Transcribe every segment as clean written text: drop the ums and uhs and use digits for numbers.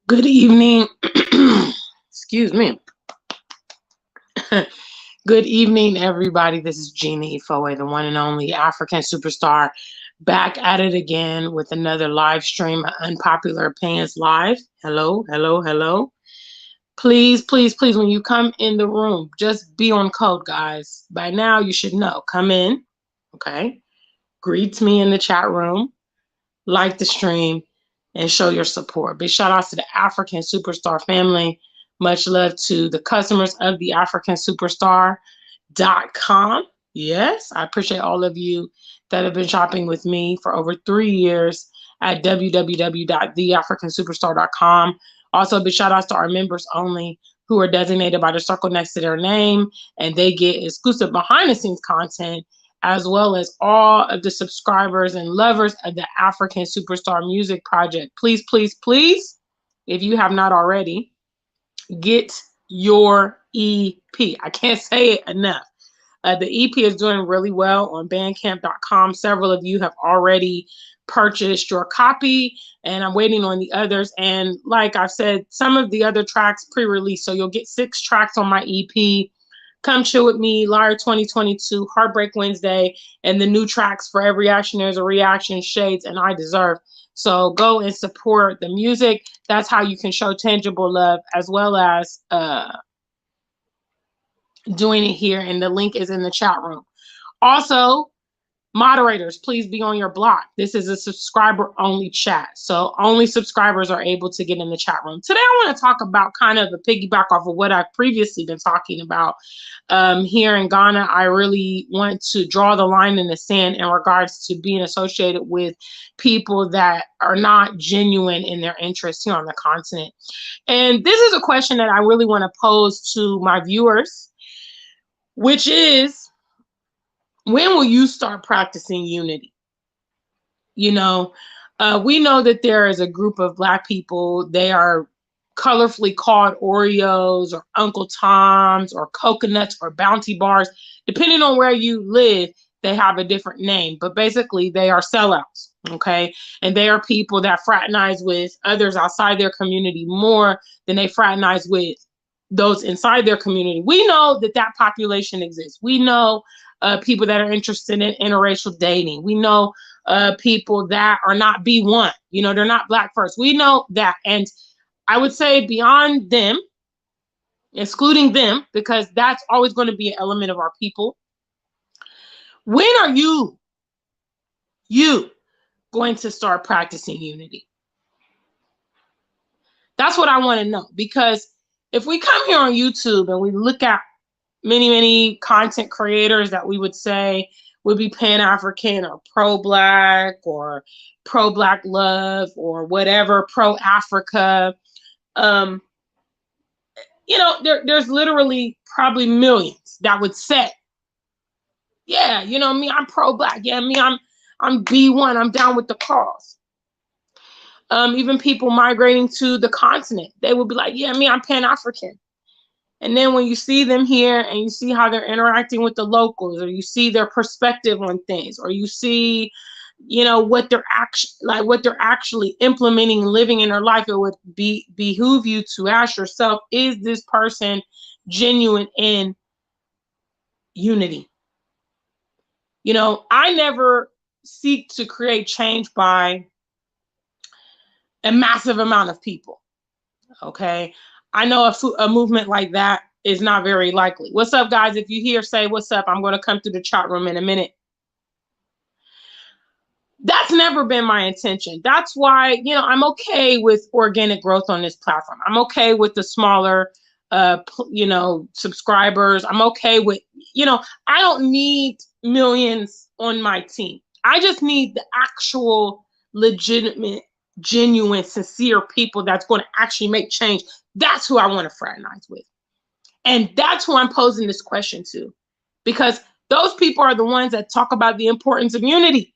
Good evening. Excuse me. Good evening, everybody. This is Jeannie Ifoe, the one and only African superstar, back at it again with another live stream of Unpopular Opinions Live. Hello, hello, hello. Please, please, please, when you come in the room, just be on code, guys. By now, you should know. Come in, okay? Greet me in the chat room, like the stream, and show your support. Big shout outs to the African Superstar family. Much love to the customers of the AfricanSuperstar.com. Yes, I appreciate all of you that have been shopping with me for over 3 years at www.theafricansuperstar.com. Also, big shout outs to our members only who are designated by the circle next to their name, and they get exclusive behind the scenes content as well as all of the subscribers and lovers of the African Superstar Music Project. Please, please, please, if you have not already, get your EP. I can't say it enough. The EP is doing really well on bandcamp.com. Several of you have already purchased your copy, and I'm waiting on the others. And like I've said, some of the other tracks pre-released, so you'll get 6 tracks on my EP. Come Chill With Me, Liar 2022, Heartbreak Wednesday, and the new tracks For Every Action There's a Reaction, Shades, and I Deserve. So go and support the music. That's how you can show tangible love, as well as doing it here. And the link is in the chat room. Also, moderators, please be on your block. This is a subscriber only chat, so only subscribers are able to get in the chat room. Today I want to talk about kind of a piggyback off of what I've previously been talking about. Here in Ghana, I really want to draw the line in the sand in regards to being associated with people that are not genuine in their interests here on the continent. And this is a question that I really want to pose to my viewers, which is, when will you start practicing unity? You know, we know that there is a group of Black people. They are colorfully called Oreos or Uncle Toms or coconuts or Bounty bars. Depending on where you live, they have a different name. But basically, they are sellouts, okay? And they are people that fraternize with others outside their community more than they fraternize with those inside their community. We know that that population exists. We know people that are interested in interracial dating. We know people that are not B1. You know, they're not Black first. We know that. And I would say beyond them, excluding them, because that's always going to be an element of our people. When are you going to start practicing unity? That's what I want to know. Because if we come here on YouTube and we look at many content creators that we would say would be Pan-African or pro-Black or pro-Black love or whatever, pro-Africa, you know, there's literally probably millions that would say, yeah, you know, me, I'm pro-Black. Yeah, me, I'm B1. I'm down with the cause. Even people migrating to the continent, they would be like, yeah, me, I'm Pan-African. And then when you see them here and you see how they're interacting with the locals, or you see their perspective on things, or you see, you know, what they're actually implementing and living in their life, it would behoove you to ask yourself, is this person genuine in unity? You know, I never seek to create change by a massive amount of people. Okay. I know a movement like that is not very likely. What's up, guys? If you hear, say what's up. I'm going to come through the chat room in a minute. That's never been my intention. That's why, you know, I'm okay with organic growth on this platform. I'm okay with the smaller, you know, subscribers. I'm okay with, you know, I don't need millions on my team. I just need the actual legitimate, genuine, sincere people that's going to actually make change. That's who I want to fraternize with. And that's who I'm posing this question to, because those people are the ones that talk about the importance of unity.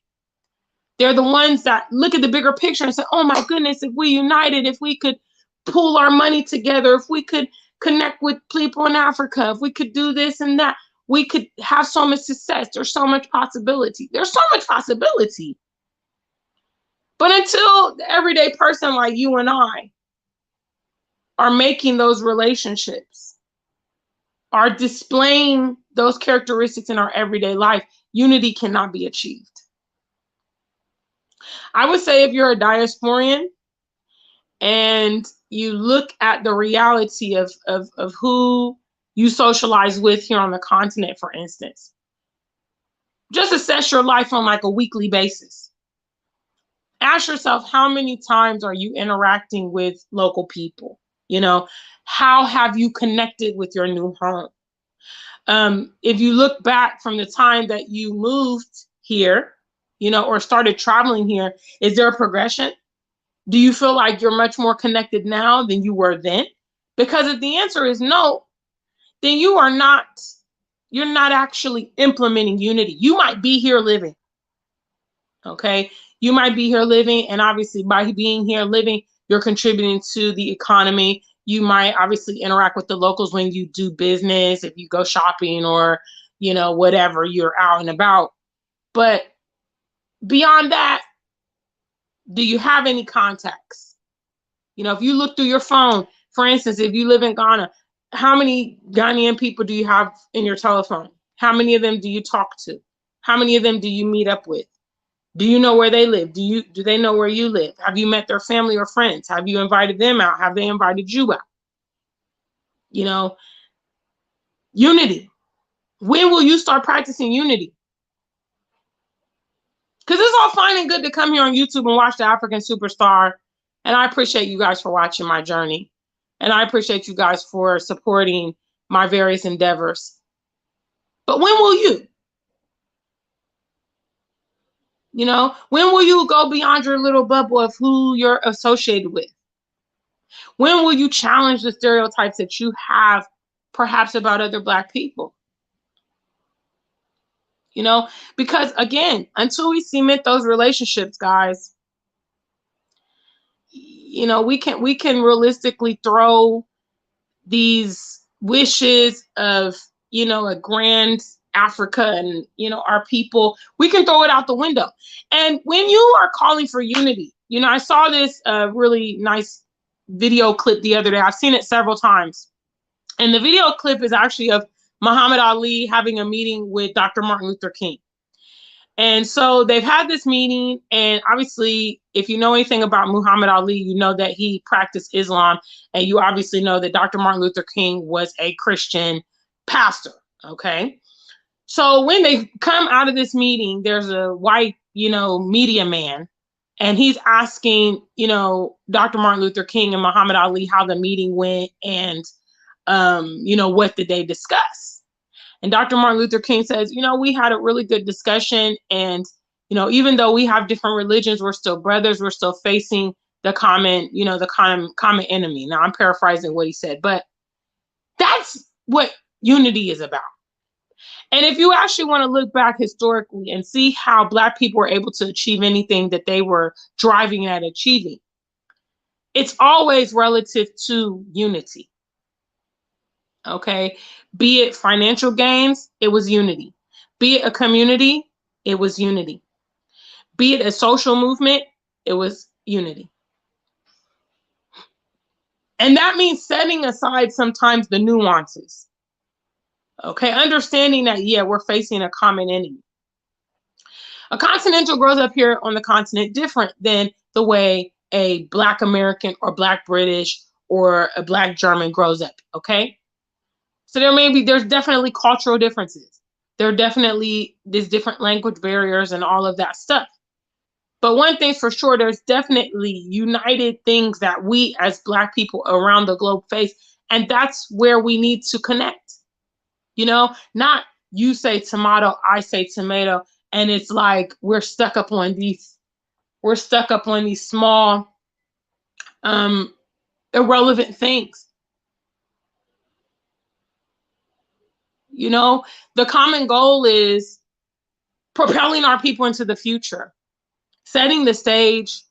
They're the ones that look at the bigger picture and say, oh my goodness, if we united, if we could pool our money together, if we could connect with people in Africa, if we could do this and that, we could have so much success. There's so much possibility. There's so much possibility. But until the everyday person like you and I are making those relationships, are displaying those characteristics in our everyday life, unity cannot be achieved. I would say if you're a diasporan and you look at the reality of who you socialize with here on the continent, for instance, just assess your life on like a weekly basis. Ask yourself, how many times are you interacting with local people? You know, how have you connected with your new home? If you look back from the time that you moved here, you know, or started traveling here, is there a progression? Do you feel like you're much more connected now than you were then? Because if the answer is no, then you're not actually implementing unity. You might be here living, okay? You might be here living, and obviously by being here living, you're contributing to the economy. You might obviously interact with the locals when you do business, if you go shopping or, you know, whatever, you're out and about. But beyond that, do you have any contacts? You know, if you look through your phone, for instance, if you live in Ghana, how many Ghanaian people do you have in your telephone? How many of them do you talk to? How many of them do you meet up with? Do you know where they live? Do they know where you live? Have you met their family or friends? Have you invited them out? Have they invited you out? You know, unity. When will you start practicing unity? Because it's all fine and good to come here on YouTube and watch the African Superstar. And I appreciate you guys for watching my journey. And I appreciate you guys for supporting my various endeavors. But when will you? You know, when will you go beyond your little bubble of who you're associated with? When will you challenge the stereotypes that you have perhaps about other Black people? You know, because again, until we cement those relationships, guys, you know, we can realistically throw these wishes of, you know, a grand Africa and, you know, our people, we can throw it out the window. And when you are calling for unity, you know, I saw this really nice video clip the other day. I've seen it several times. And the video clip is actually of Muhammad Ali having a meeting with Dr. Martin Luther King. And so they've had this meeting, and obviously, if you know anything about Muhammad Ali, you know that he practiced Islam, and you obviously know that Dr. Martin Luther King was a Christian pastor, okay? So when they come out of this meeting, there's a white, you know, media man, and he's asking, you know, Dr. Martin Luther King and Muhammad Ali how the meeting went and, you know, what did they discuss? And Dr. Martin Luther King says, you know, we had a really good discussion. And, you know, even though we have different religions, we're still brothers. We're still facing the common, you know, the common enemy. Now, I'm paraphrasing what he said, but that's what unity is about. And if you actually want to look back historically and see how Black people were able to achieve anything that they were driving at achieving, it's always relative to unity. Okay, be it financial gains, it was unity. Be it a community, it was unity. Be it a social movement, it was unity. And that means setting aside sometimes the nuances. Okay, understanding that, yeah, we're facing a common enemy. A continental grows up here on the continent different than the way a Black American or Black British or a Black German grows up, okay? So there's definitely cultural differences. There's different language barriers and all of that stuff. But one thing's for sure, there's definitely united things that we as Black people around the globe face. And that's where we need to connect. You know, not you say tomato, I say tomato. And it's like we're stuck up on these small, irrelevant things. You know, the common goal is propelling our people into the future, setting the stage,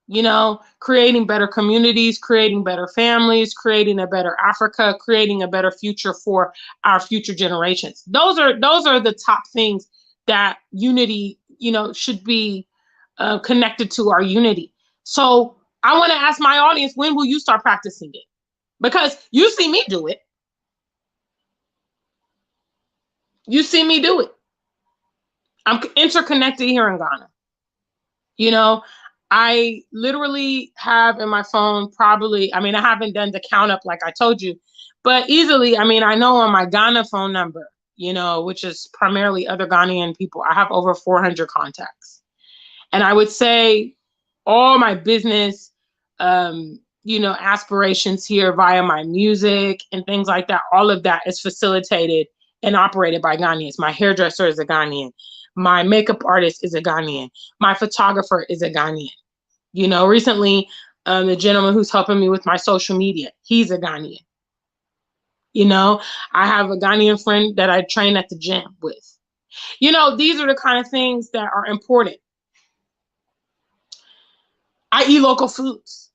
you know, creating better communities, creating better families, creating a better Africa, creating a better future for our future generations. Those are the top things that unity, you know, should be connected to our unity. So I want to ask my audience, when will you start practicing it? Because you see me do it. You see me do it. I'm interconnected here in Ghana. You know, I literally have in my phone probably, I mean, I haven't done the count up like I told you, but easily, I mean, I know on my Ghana phone number, you know, which is primarily other Ghanaian people, I have over 400 contacts. And I would say all my business, you know, aspirations here via my music and things like that, all of that is facilitated and operated by Ghanaians. My hairdresser is a Ghanaian. My makeup artist is a Ghanaian. My photographer is a Ghanaian. You know, recently, the gentleman who's helping me with my social media, he's a Ghanaian. You know, I have a Ghanaian friend that I train at the gym with. You know, these are the kind of things that are important. I eat local foods.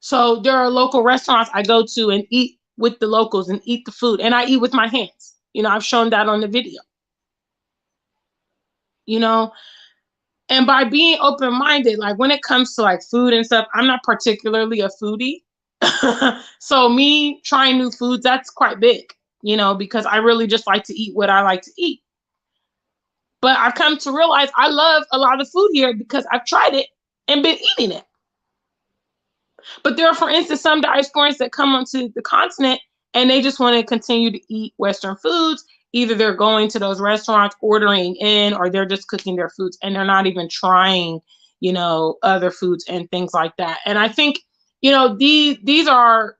So there are local restaurants I go to and eat with the locals and eat the food. And I eat with my hands. You know, I've shown that on the video. You know, and by being open-minded, like when it comes to like food and stuff, I'm not particularly a foodie. So me trying new foods, that's quite big, you know, because I really just like to eat what I like to eat. But I've come to realize I love a lot of food here because I've tried it and been eating it. But there are, for instance, some diasporans that come onto the continent and they just want to continue to eat Western foods. Either they're going to those restaurants, ordering in, or they're just cooking their foods and they're not even trying, you know, other foods and things like that. And I think, you know, these are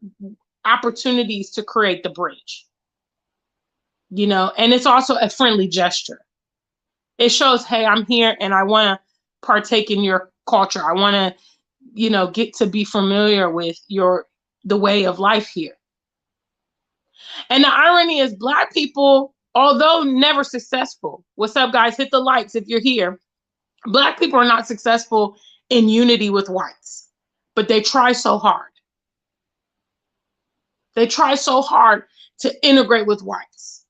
opportunities to create the bridge, you know, and it's also a friendly gesture. It shows, hey, I'm here and I want to partake in your culture. I want to, you know, get to be familiar with the way of life here. And the irony is Black people, although never successful, what's up guys, hit the likes if you're here. Black people are not successful in unity with whites, but they try so hard. They try so hard to integrate with whites,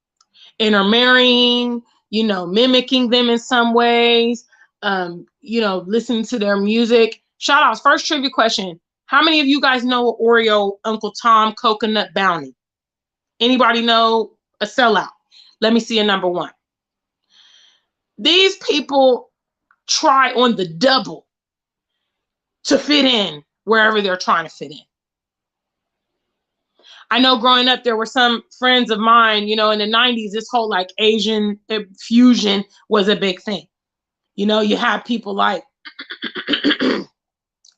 intermarrying, you know, mimicking them in some ways, you know, listening to their music. Shout outs. First trivia question. How many of you guys know Oreo Uncle Tom Coconut Bounty? Anybody know a sellout? Let me see a number one. These people try on the double to fit in wherever they're trying to fit in. I know growing up, there were some friends of mine, you know, in the 90s, this whole like Asian fusion was a big thing. You know, you have people like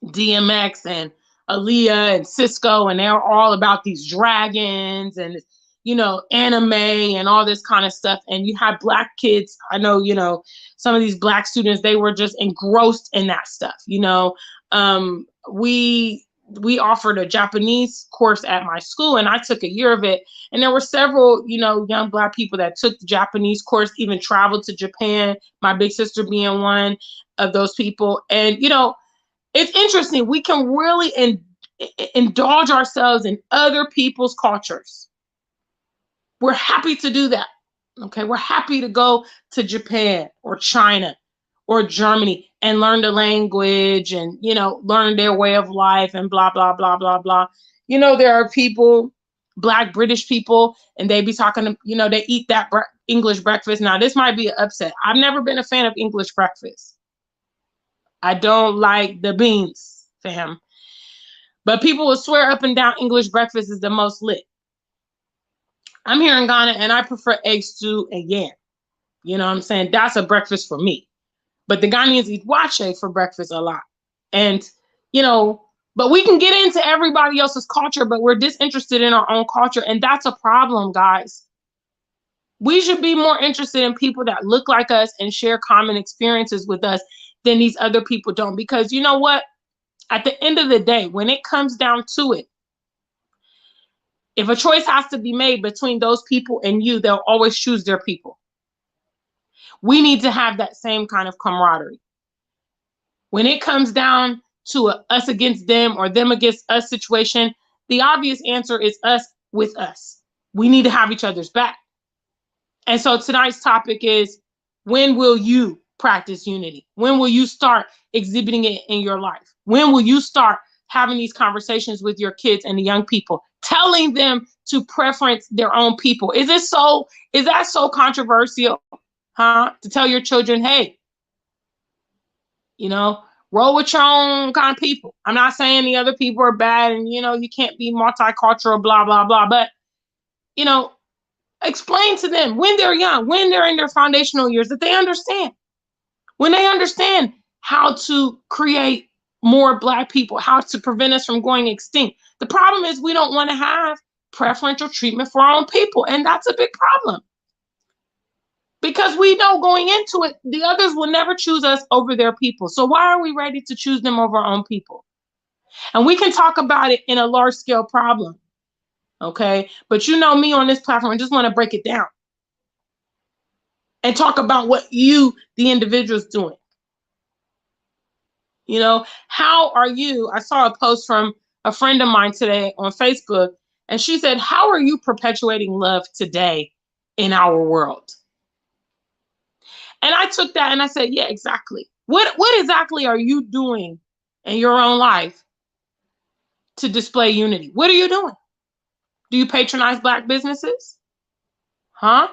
DMX and Aaliyah and Cisco, and they're all about these dragons and, you know, anime and all this kind of stuff. And you have Black kids. I know, you know, some of these Black students, they were just engrossed in that stuff. You know, we offered a Japanese course at my school and I took a year of it. And there were several, you know, young Black people that took the Japanese course, even traveled to Japan, my big sister being one of those people. And, you know, it's interesting. We can really indulge ourselves in other people's cultures. We're happy to do that. Okay, we're happy to go to Japan or China or Germany and learn the language and, you know, learn their way of life and blah, blah, blah, blah, blah. You know, there are people, Black British people, and they be talking to, you know, they eat that English breakfast. Now, this might be an upset. I've never been a fan of English breakfast. I don't like the beans, fam. But people will swear up and down English breakfast is the most lit. I'm here in Ghana and I prefer egg stew and yam. You know what I'm saying? That's a breakfast for me. But the Ghanaians eat wache for breakfast a lot. And, you know, but we can get into everybody else's culture, but we're disinterested in our own culture. And that's a problem, guys. We should be more interested in people that look like us and share common experiences with us than these other people don't. Because you know what? At the end of the day, when it comes down to it, if a choice has to be made between those people and you, they'll always choose their people. We need to have that same kind of camaraderie. When it comes down to a us against them or them against us situation, the obvious answer is us with us. We need to have each other's back. And so tonight's topic is, when will you practice unity? When will you start exhibiting it in your life? When will you start having these conversations with your kids and the young people, telling them to preference their own people. Is that so controversial? Huh? To tell your children, hey, roll with your own kind of people. I'm not saying the other people are bad and, you can't be multicultural, blah, blah, blah. But, explain to them when they're young, when they're in their foundational years, that they understand. When they understand how to create more Black people, how to prevent us from going extinct. The problem is we don't want to have preferential treatment for our own people. And that's a big problem. Because we know going into it, the others will never choose us over their people. So why are we ready to choose them over our own people? And we can talk about it in a large scale problem. Okay. But me on this platform, I just want to break it down and talk about what you, the individual, is doing. How are you? I saw a post from a friend of mine today on Facebook, and she said, how are you perpetuating love today in our world? And I took that and I said, yeah, exactly. What exactly are you doing in your own life to display unity? What are you doing? Do you patronize Black businesses? Huh?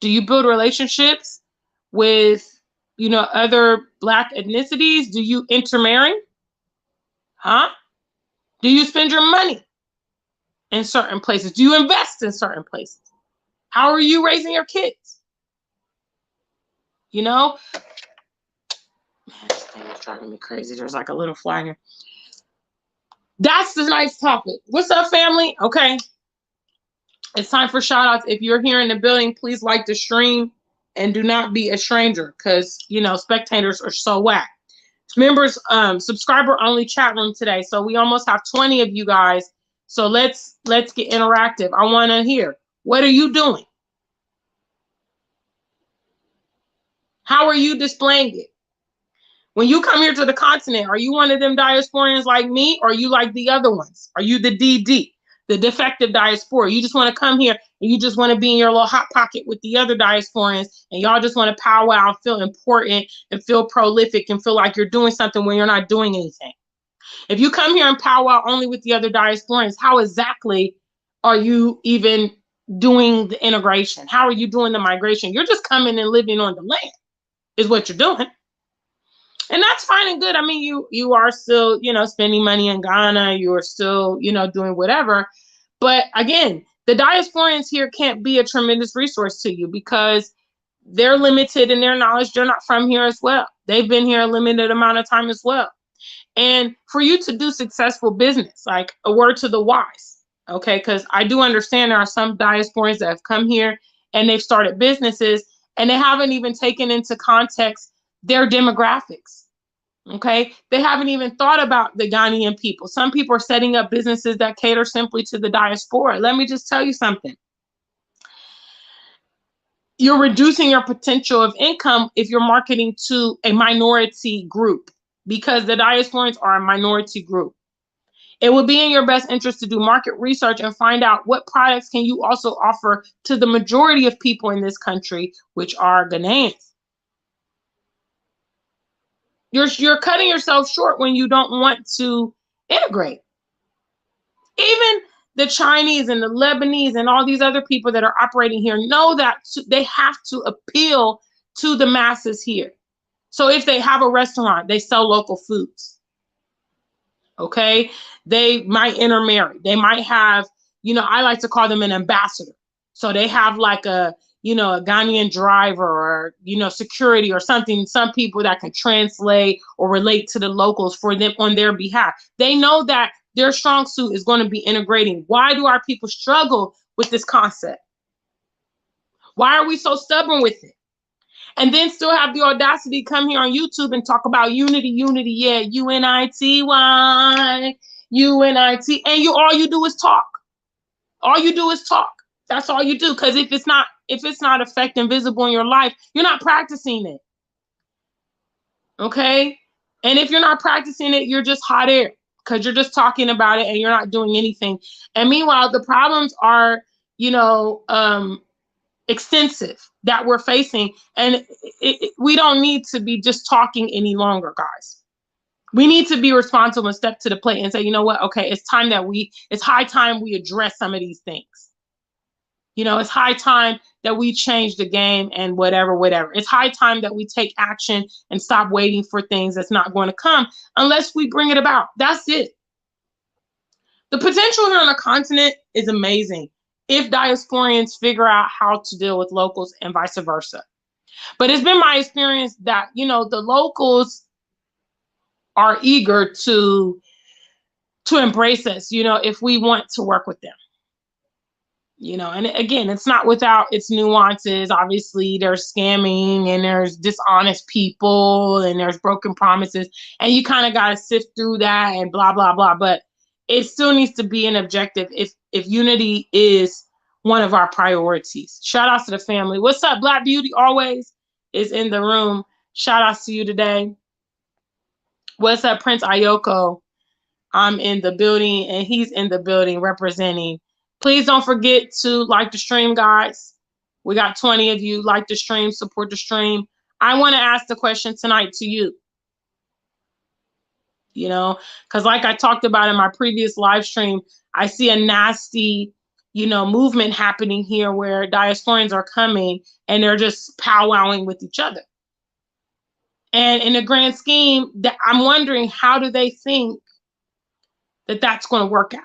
Do you build relationships with, other Black ethnicities? Do you intermarry? Huh? Do you spend your money in certain places? Do you invest in certain places? How are you raising your kids? Man, this thing is driving me crazy. There's like a little fly here. That's the nice topic. What's up, family? Okay. It's time for shout outs. If you're here in the building, please like the stream and do not be a stranger because, spectators are so whack. Members, subscriber only chat room today. So we almost have 20 of you guys. So let's get interactive. I want to hear, what are you doing? How are you displaying it? When you come here to the continent, are you one of them diasporans like me, or are you like the other ones? Are you the DD, the defective diaspora? You just want to come here and you just want to be in your little hot pocket with the other diasporans, and y'all just want to powwow and feel important and feel prolific and feel like you're doing something when you're not doing anything. If you come here and powwow only with the other diasporans, how exactly are you even doing the integration? How are you doing the migration? You're just coming and living on the land is what you're doing. And that's fine and good. I mean, you are still, spending money in Ghana. You are still, doing whatever. But again, the diasporans here can't be a tremendous resource to you because they're limited in their knowledge. They're not from here as well. They've been here a limited amount of time as well. And for you to do successful business, like a word to the wise, okay? Because I do understand there are some diasporans that have come here and they've started businesses and they haven't even taken into context their demographics, okay? They haven't even thought about the Ghanaian people. Some people are setting up businesses that cater simply to the diaspora. Let me just tell you something. You're reducing your potential of income if you're marketing to a minority group, because the diasporans are a minority group. It would be in your best interest to do market research and find out what products can you also offer to the majority of people in this country, which are Ghanaians. You're cutting yourself short when you don't want to integrate. Even the Chinese and the Lebanese and all these other people that are operating here know that they have to appeal to the masses here. So if they have a restaurant, they sell local foods. Okay, they might intermarry. They might have, I like to call them an ambassador. So they have like a Ghanaian driver or, security or something, some people that can translate or relate to the locals for them on their behalf. They know that their strong suit is going to be integrating. Why do our people struggle with this concept? Why are we so stubborn with it? And then still have the audacity to come here on YouTube and talk about unity, yeah, UNITY, UNIT, and all you do is talk. All you do is talk. That's all you do. Because if it's not effective and visible in your life, you're not practicing it. Okay? And if you're not practicing it, you're just hot air because you're just talking about it and you're not doing anything. And meanwhile, the problems are, extensive that we're facing, and we don't need to be just talking any longer, guys. We need to be responsible and step to the plate and say, you know what? Okay, it's high time we address some of these things. It's high time that we change the game and whatever. It's high time that we take action and stop waiting for things that's not going to come unless we bring it about. That's it. The potential here on the continent is amazing if diasporians figure out how to deal with locals and vice versa. But it's been my experience that, the locals are eager to embrace us, if we want to work with them. And again, it's not without its nuances. Obviously, there's scamming and there's dishonest people and there's broken promises. And you kind of got to sift through that and blah, blah, blah. But it still needs to be an objective if unity is one of our priorities. Shout outs to the family. What's up? Black Beauty always is in the room. Shout outs to you today. What's up, Prince Ayoko? I'm in the building and he's in the building representing. Please don't forget to like the stream, guys. We got 20 of you. Like the stream, support the stream. I want to ask the question tonight to you. Because like I talked about in my previous live stream, I see a nasty, movement happening here where diasporians are coming and they're just powwowing with each other. And in the grand scheme, I'm wondering, how do they think that that's going to work out?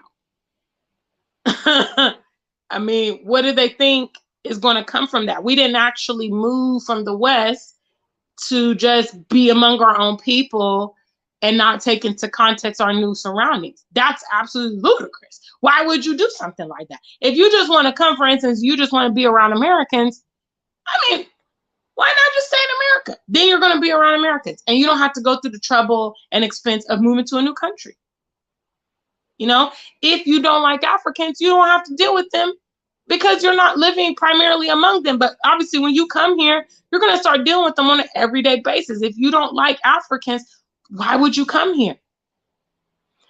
I mean, what do they think is going to come from that? We didn't actually move from the West to just be among our own people and not take into context our new surroundings. That's absolutely ludicrous. Why would you do something like that? If you just want to come, for instance, you just want to be around Americans, I mean, why not just stay in America? Then you're going to be around Americans and you don't have to go through the trouble and expense of moving to a new country. If you don't like Africans, you don't have to deal with them because you're not living primarily among them. But obviously, when you come here, you're going to start dealing with them on an everyday basis. If you don't like Africans, why would you come here?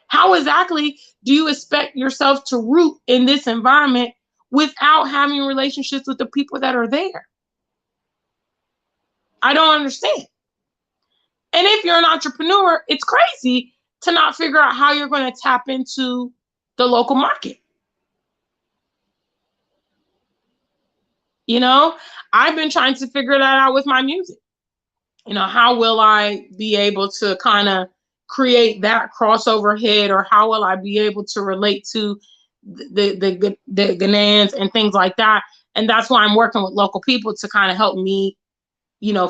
How exactly do you expect yourself to root in this environment without having relationships with the people that are there? I don't understand. And if you're an entrepreneur, it's crazy to not figure out how you're going to tap into the local market. I've been trying to figure that out with my music. How will I be able to kind of create that crossover hit, or how will I be able to relate to the Ghanaians and things like that? And that's why I'm working with local people to kind of help me,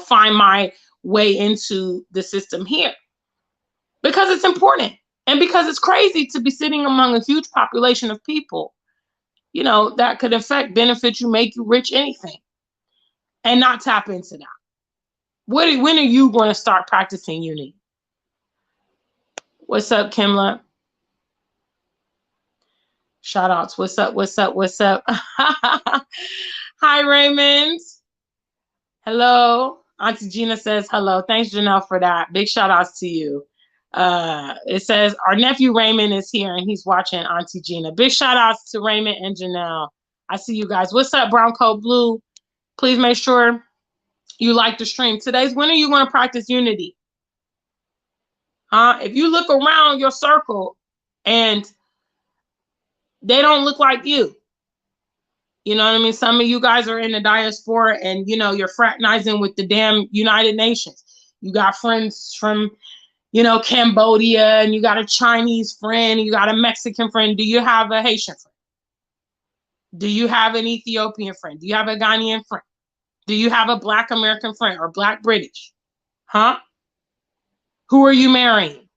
find my way into the system here. Because it's important and because it's crazy to be sitting among a huge population of people, that could affect, benefit you, make you rich, anything, and not tap into that. When are you going to start practicing unity? What's up, Kimla? Shout outs. What's up? What's up? What's up? Hi, Raymond. Hello. Auntie Gina says hello. Thanks, Janelle, for that. Big shout outs to you. It says our nephew Raymond is here and he's watching Auntie Gina. Big shout outs to Raymond and Janelle. I see you guys. What's up, Brown Coat Blue? Please make sure you like the stream. When are you going to practice unity? If you look around your circle and they don't look like you, you know what I mean? Some of you guys are in the diaspora and you're fraternizing with the damn United Nations. You got friends from Cambodia, and you got a Chinese friend, you got a Mexican friend. Do you have a Haitian friend? Do you have an Ethiopian friend? Do you have a Ghanaian friend? Do you have a Black American friend or Black British? Who are you marrying?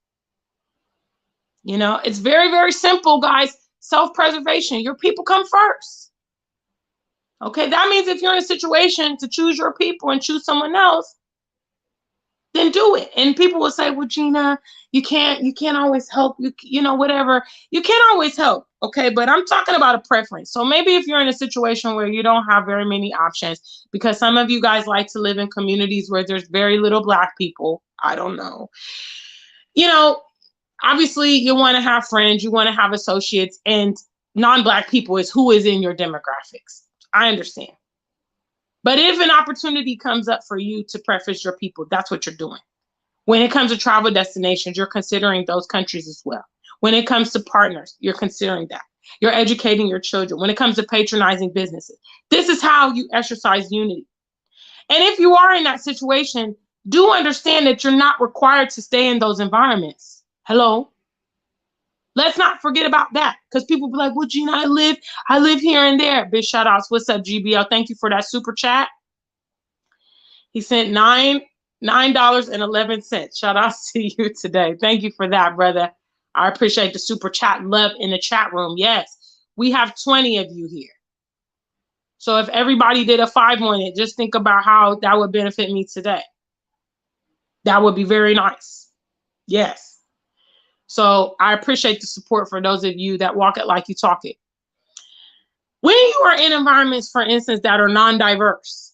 It's very, very simple, guys. Self-preservation. Your people come first. Okay, that means if you're in a situation to choose your people and choose someone else, then do it. And people will say, well, Gina, you can't always help, whatever. You can't always help, okay? But I'm talking about a preference. So maybe if you're in a situation where you don't have very many options, because some of you guys like to live in communities where there's very little Black people, I don't know. Obviously you want to have friends, you want to have associates, and non-Black people is who is in your demographics. I understand. But if an opportunity comes up for you to preference your people, that's what you're doing. When it comes to travel destinations, you're considering those countries as well. When it comes to partners, you're considering that. You're educating your children. When it comes to patronizing businesses, this is how you exercise unity. And if you are in that situation, do understand that you're not required to stay in those environments. Hello? Let's not forget about that, because people be like, well, Gina, I live here and there. Big shout outs. What's up, GBL? Thank you for that super chat. He sent $9.11. Shout out to you today. Thank you for that, brother. I appreciate the super chat love in the chat room. Yes, we have 20 of you here. So if everybody did a 5 on it, just think about how that would benefit me today. That would be very nice. Yes. So I appreciate the support for those of you that walk it like you talk it. When you are in environments, for instance, that are non-diverse,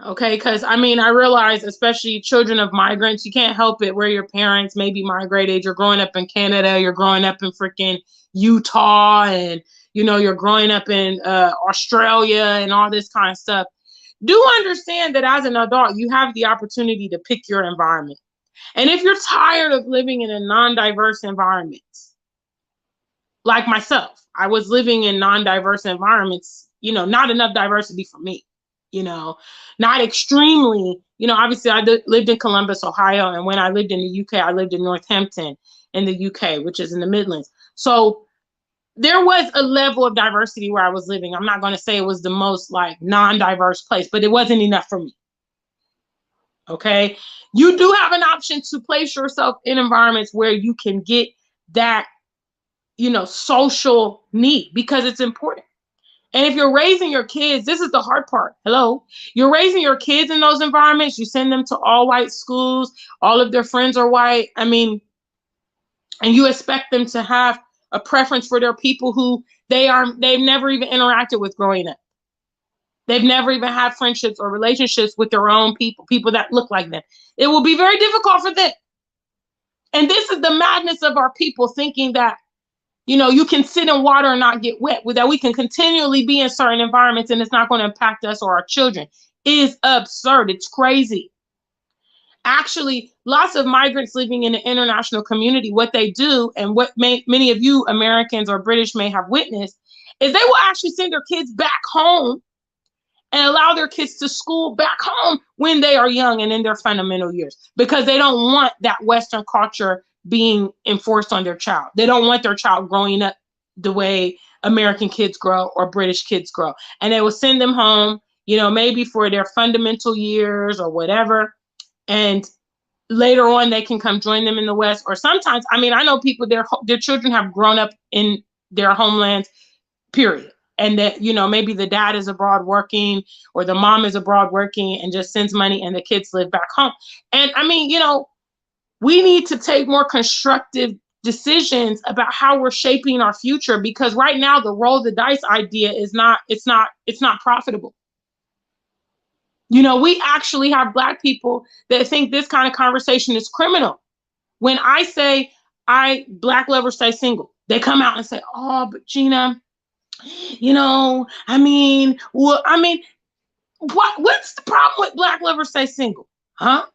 okay, because I mean, I realize, especially children of migrants, you can't help it where your parents maybe migrated. You're growing up in Canada, you're growing up in freaking Utah, and you're growing up in Australia and all this kind of stuff. Do understand that as an adult, you have the opportunity to pick your environment. And if you're tired of living in a non-diverse environment, like myself, I was living in non-diverse environments, not enough diversity for me, not extremely, obviously I lived in Columbus, Ohio. And when I lived in the UK, I lived in Northampton in the UK, which is in the Midlands. So there was a level of diversity where I was living. I'm not going to say it was the most like non-diverse place, but it wasn't enough for me. Okay. You do have an option to place yourself in environments where you can get that, social need, because it's important. And if you're raising your kids, this is the hard part. Hello. You're raising your kids in those environments. You send them to all white schools. All of their friends are white. I mean, and you expect them to have a preference for their people who they've never even interacted with growing up. They've never even had friendships or relationships with their own people that look like them. It will be very difficult for them. And this is the madness of our people, thinking that, you can sit in water and not get wet, that we can continually be in certain environments and it's not going to impact us or our children. It is absurd. It's crazy. Actually, lots of migrants living in the international community, what they do, and what many of you Americans or British may have witnessed, is they will actually send their kids back home and allow their kids to school back home when they are young and in their fundamental years, because they don't want that Western culture being enforced on their child. They don't want their child growing up the way American kids grow or British kids grow. And they will send them home, maybe for their fundamental years or whatever. And later on, they can come join them in the West. Or sometimes, I mean, I know people, their children have grown up in their homelands, period. And that, maybe the dad is abroad working or the mom is abroad working and just sends money and the kids live back home. And I mean, we need to take more constructive decisions about how we're shaping our future, because right now the roll the dice idea is not profitable. We actually have Black people that think this kind of conversation is criminal. When I say Black lovers stay single, they come out and say, oh, but Gina, what's the problem with Black lovers stay single? Huh?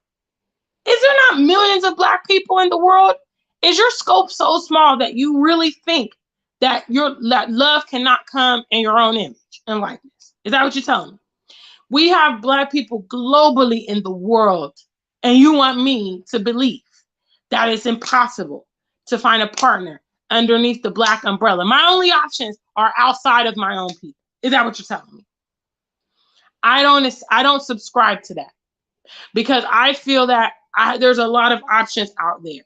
Is there not millions of Black people in the world? Is your scope so small that you really think that that love cannot come in your own image and likeness? Is that what you're telling me? We have Black people globally in the world, and you want me to believe that it's impossible to find a partner underneath the Black umbrella? My only options are outside of my own people. Is that what you're telling me? I don't subscribe to that, because I feel that there's a lot of options out there.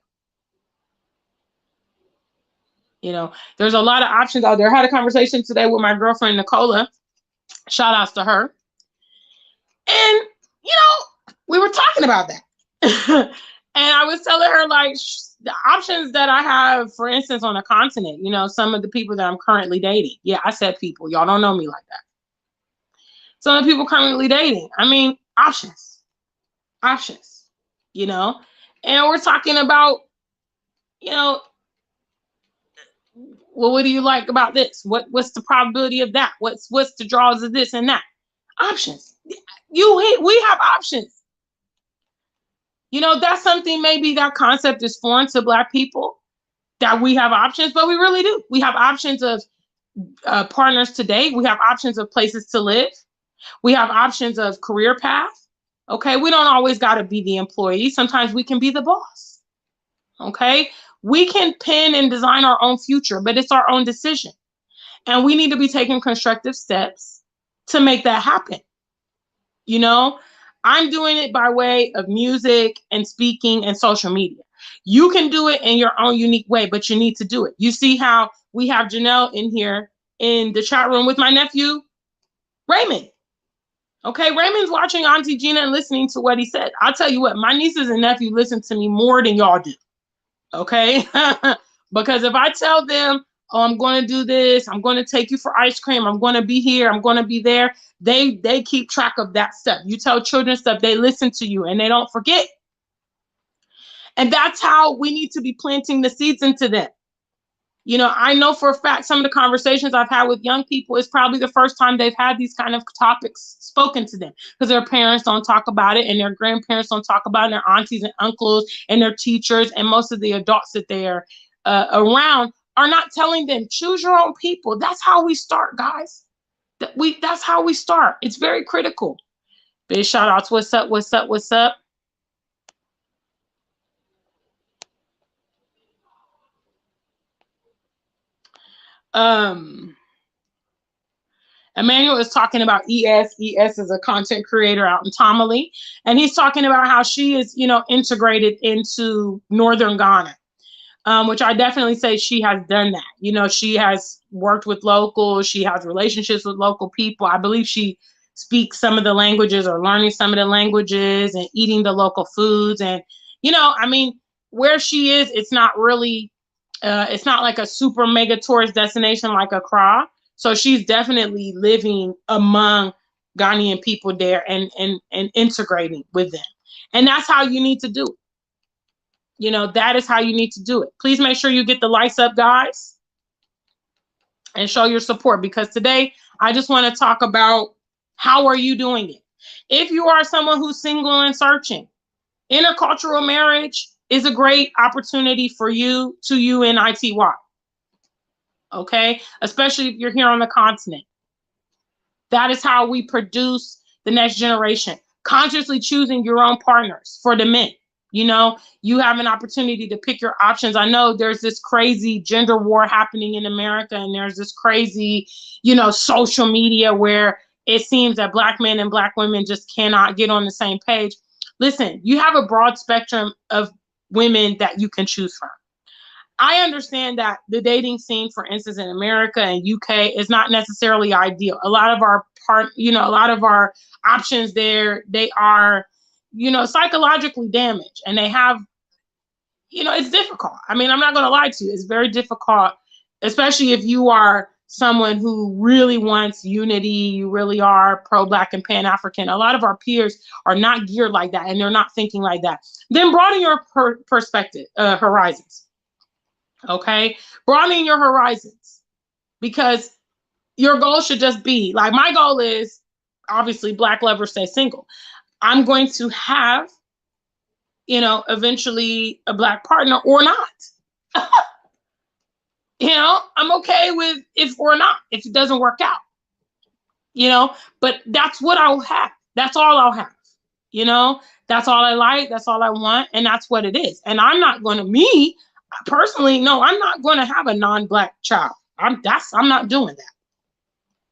There's a lot of options out there. I had a conversation today with my girlfriend, Nicola. Shout outs to her. And, we were talking about that. And I was telling her, like, the options that I have, for instance, on a continent, some of the people that I'm currently dating. Yeah, I said people. Y'all don't know me like that. Some of the people currently dating. I mean, options. And we're talking about, well, what do you like about this? What's the probability of that? What's the draws of this and that? Options. We have options. You know, that's something, maybe that concept is foreign to Black people, that we have options, but we really do. We have options of partners to date. We have options of places to live. We have options of career path. Okay. We don't always got to be the employee. Sometimes we can be the boss. Okay. We can pin and design our own future, but it's our own decision. And we need to be taking constructive steps to make that happen. You know, I'm doing it by way of music and speaking and social media. You can do it in your own unique way, but you need to do it. You see how we have Janelle in here in the chat room with my nephew, Raymond. Okay, Raymond's watching Auntie Gina and listening to what he said. I'll tell you what, my nieces and nephew listen to me more than y'all do. Okay? Because if I tell them, oh, I'm going to do this, I'm going to take you for ice cream, I'm going to be here, I'm going to be there, they keep track of that stuff. You tell children stuff, they listen to you and they don't forget. And that's how we need to be planting the seeds into them. You know, I know for a fact some of the conversations I've had with young people is probably the first time they've had these kind of topics spoken to them, because their parents don't talk about it and their grandparents don't talk about it, and their aunties and uncles and their teachers and most of the adults that they're around are not telling them, choose your own people. That's how we start, guys. That's how we start. It's very critical. Big shout outs. What's up? What's up? What's up? Emmanuel is talking about ES. ES is a content creator out in Tamale, and he's talking about how she is, you know, integrated into Northern Ghana, which I definitely say she has done that. You know, she has worked with locals. She has relationships with local people. I believe she speaks some of the languages or learning some of the languages and eating the local foods. And, you know, I mean, where she is, it's not really, it's not like a super mega tourist destination like Accra. So she's definitely living among Ghanaian people there and integrating with them. And that's how you need to do it. You know, that is how you need to do it. Please make sure you get the lights up, guys, and show your support, because today I just want to talk about how are you doing it. If you are someone who's single and searching, intercultural marriage is a great opportunity for you to UNITY. Okay, especially if you're here on the continent. That is how we produce the next generation. Consciously choosing your own partners for the men. You know, you have an opportunity to pick your options. I know there's this crazy gender war happening in America, and there's this crazy, you know, social media where it seems that Black men and Black women just cannot get on the same page. Listen, you have a broad spectrum of women that you can choose from. I understand that the dating scene, for instance, in America and UK is not necessarily ideal. A lot of our a lot of our options there, they are, you know, psychologically damaged, and they have, you know, it's difficult. I mean, I'm not going to lie to you. It's very difficult, especially if you are someone who really wants unity, you really are pro-Black and Pan-African. A lot of our peers are not geared like that, and they're not thinking like that. Then broaden your perspective, horizons. Okay, broadening your horizons, because your goal should just be like, my goal is obviously Black lovers stay single. I'm going to have, you know, eventually a Black partner or not. You know, I'm okay with if or not, if it doesn't work out, you know, but that's what I'll have. That's all I'll have. You know, that's all I like. That's all I want. And that's what it is. And I'm not going to, me personally, no, I'm not going to have a non-Black child. I'm not doing that.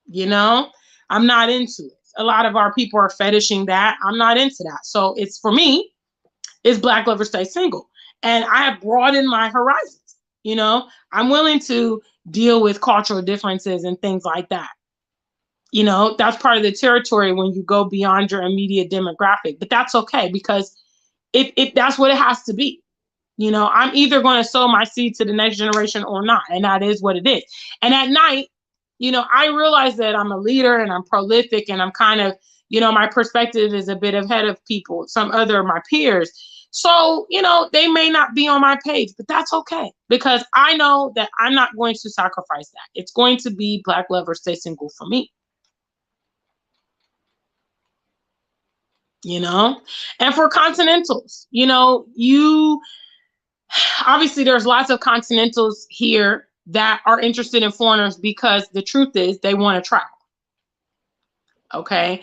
You know, I'm not into it. A lot of our people are fetishing that. I'm not into that. So it's, for me, it's Black lovers stay single. And I have broadened my horizons. You know, I'm willing to deal with cultural differences and things like that. You know, that's part of the territory when you go beyond your immediate demographic. But that's okay, because that's what it has to be. You know, I'm either going to sow my seed to the next generation or not. And that is what it is. And at night, you know, I realize that I'm a leader and I'm prolific and I'm kind of, you know, my perspective is a bit ahead of people, some other of my peers. So, you know, they may not be on my page, but that's okay, because I know that I'm not going to sacrifice that. It's going to be Black lovers stay single for me. you know. And for continentals, you know, you obviously there's lots of continentals here that are interested in foreigners because the truth is they want to travel. Okay.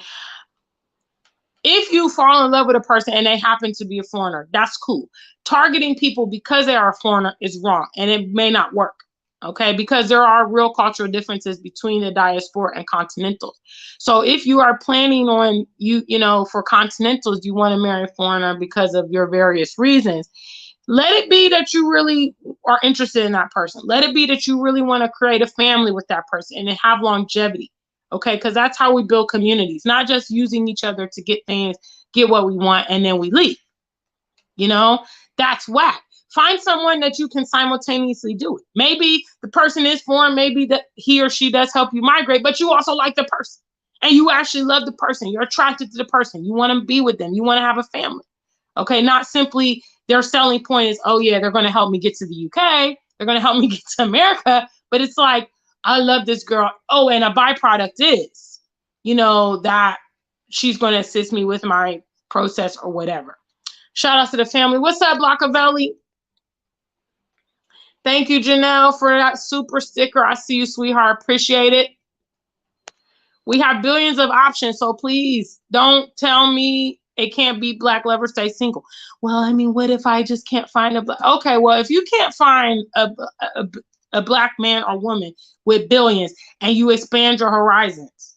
If you fall in love with a person and they happen to be a foreigner, that's cool. Targeting people because they are a foreigner is wrong and it may not work. Okay, because there are real cultural differences between the diaspora and continentals. So if you are planning on you know, for continentals, you want to marry a foreigner because of your various reasons, let it be that you really are interested in that person. Let it be that you really want to create a family with that person and have longevity. Okay, because that's how we build communities, not just using each other to get things, get what we want, and then we leave. You know, that's whack. Find someone that you can simultaneously do it. Maybe the person is foreign, maybe that he or she does help you migrate, but you also like the person and you actually love the person. You're attracted to the person. You want to be with them. You want to have a family. Okay, not simply their selling point is, oh yeah, they're going to help me get to the UK. They're going to help me get to America. But it's like, I love this girl. Oh, and a byproduct is, you know, that she's going to assist me with my process or whatever. Shout out to the family. What's up, Blockavelli? Thank you, Janelle, for that super sticker. I see you, sweetheart. Appreciate it. We have billions of options, so please don't tell me it can't be Black lovers stay single. Well, I mean, what if I just can't find a okay, well, if you can't find a Black man or woman with billions and you expand your horizons.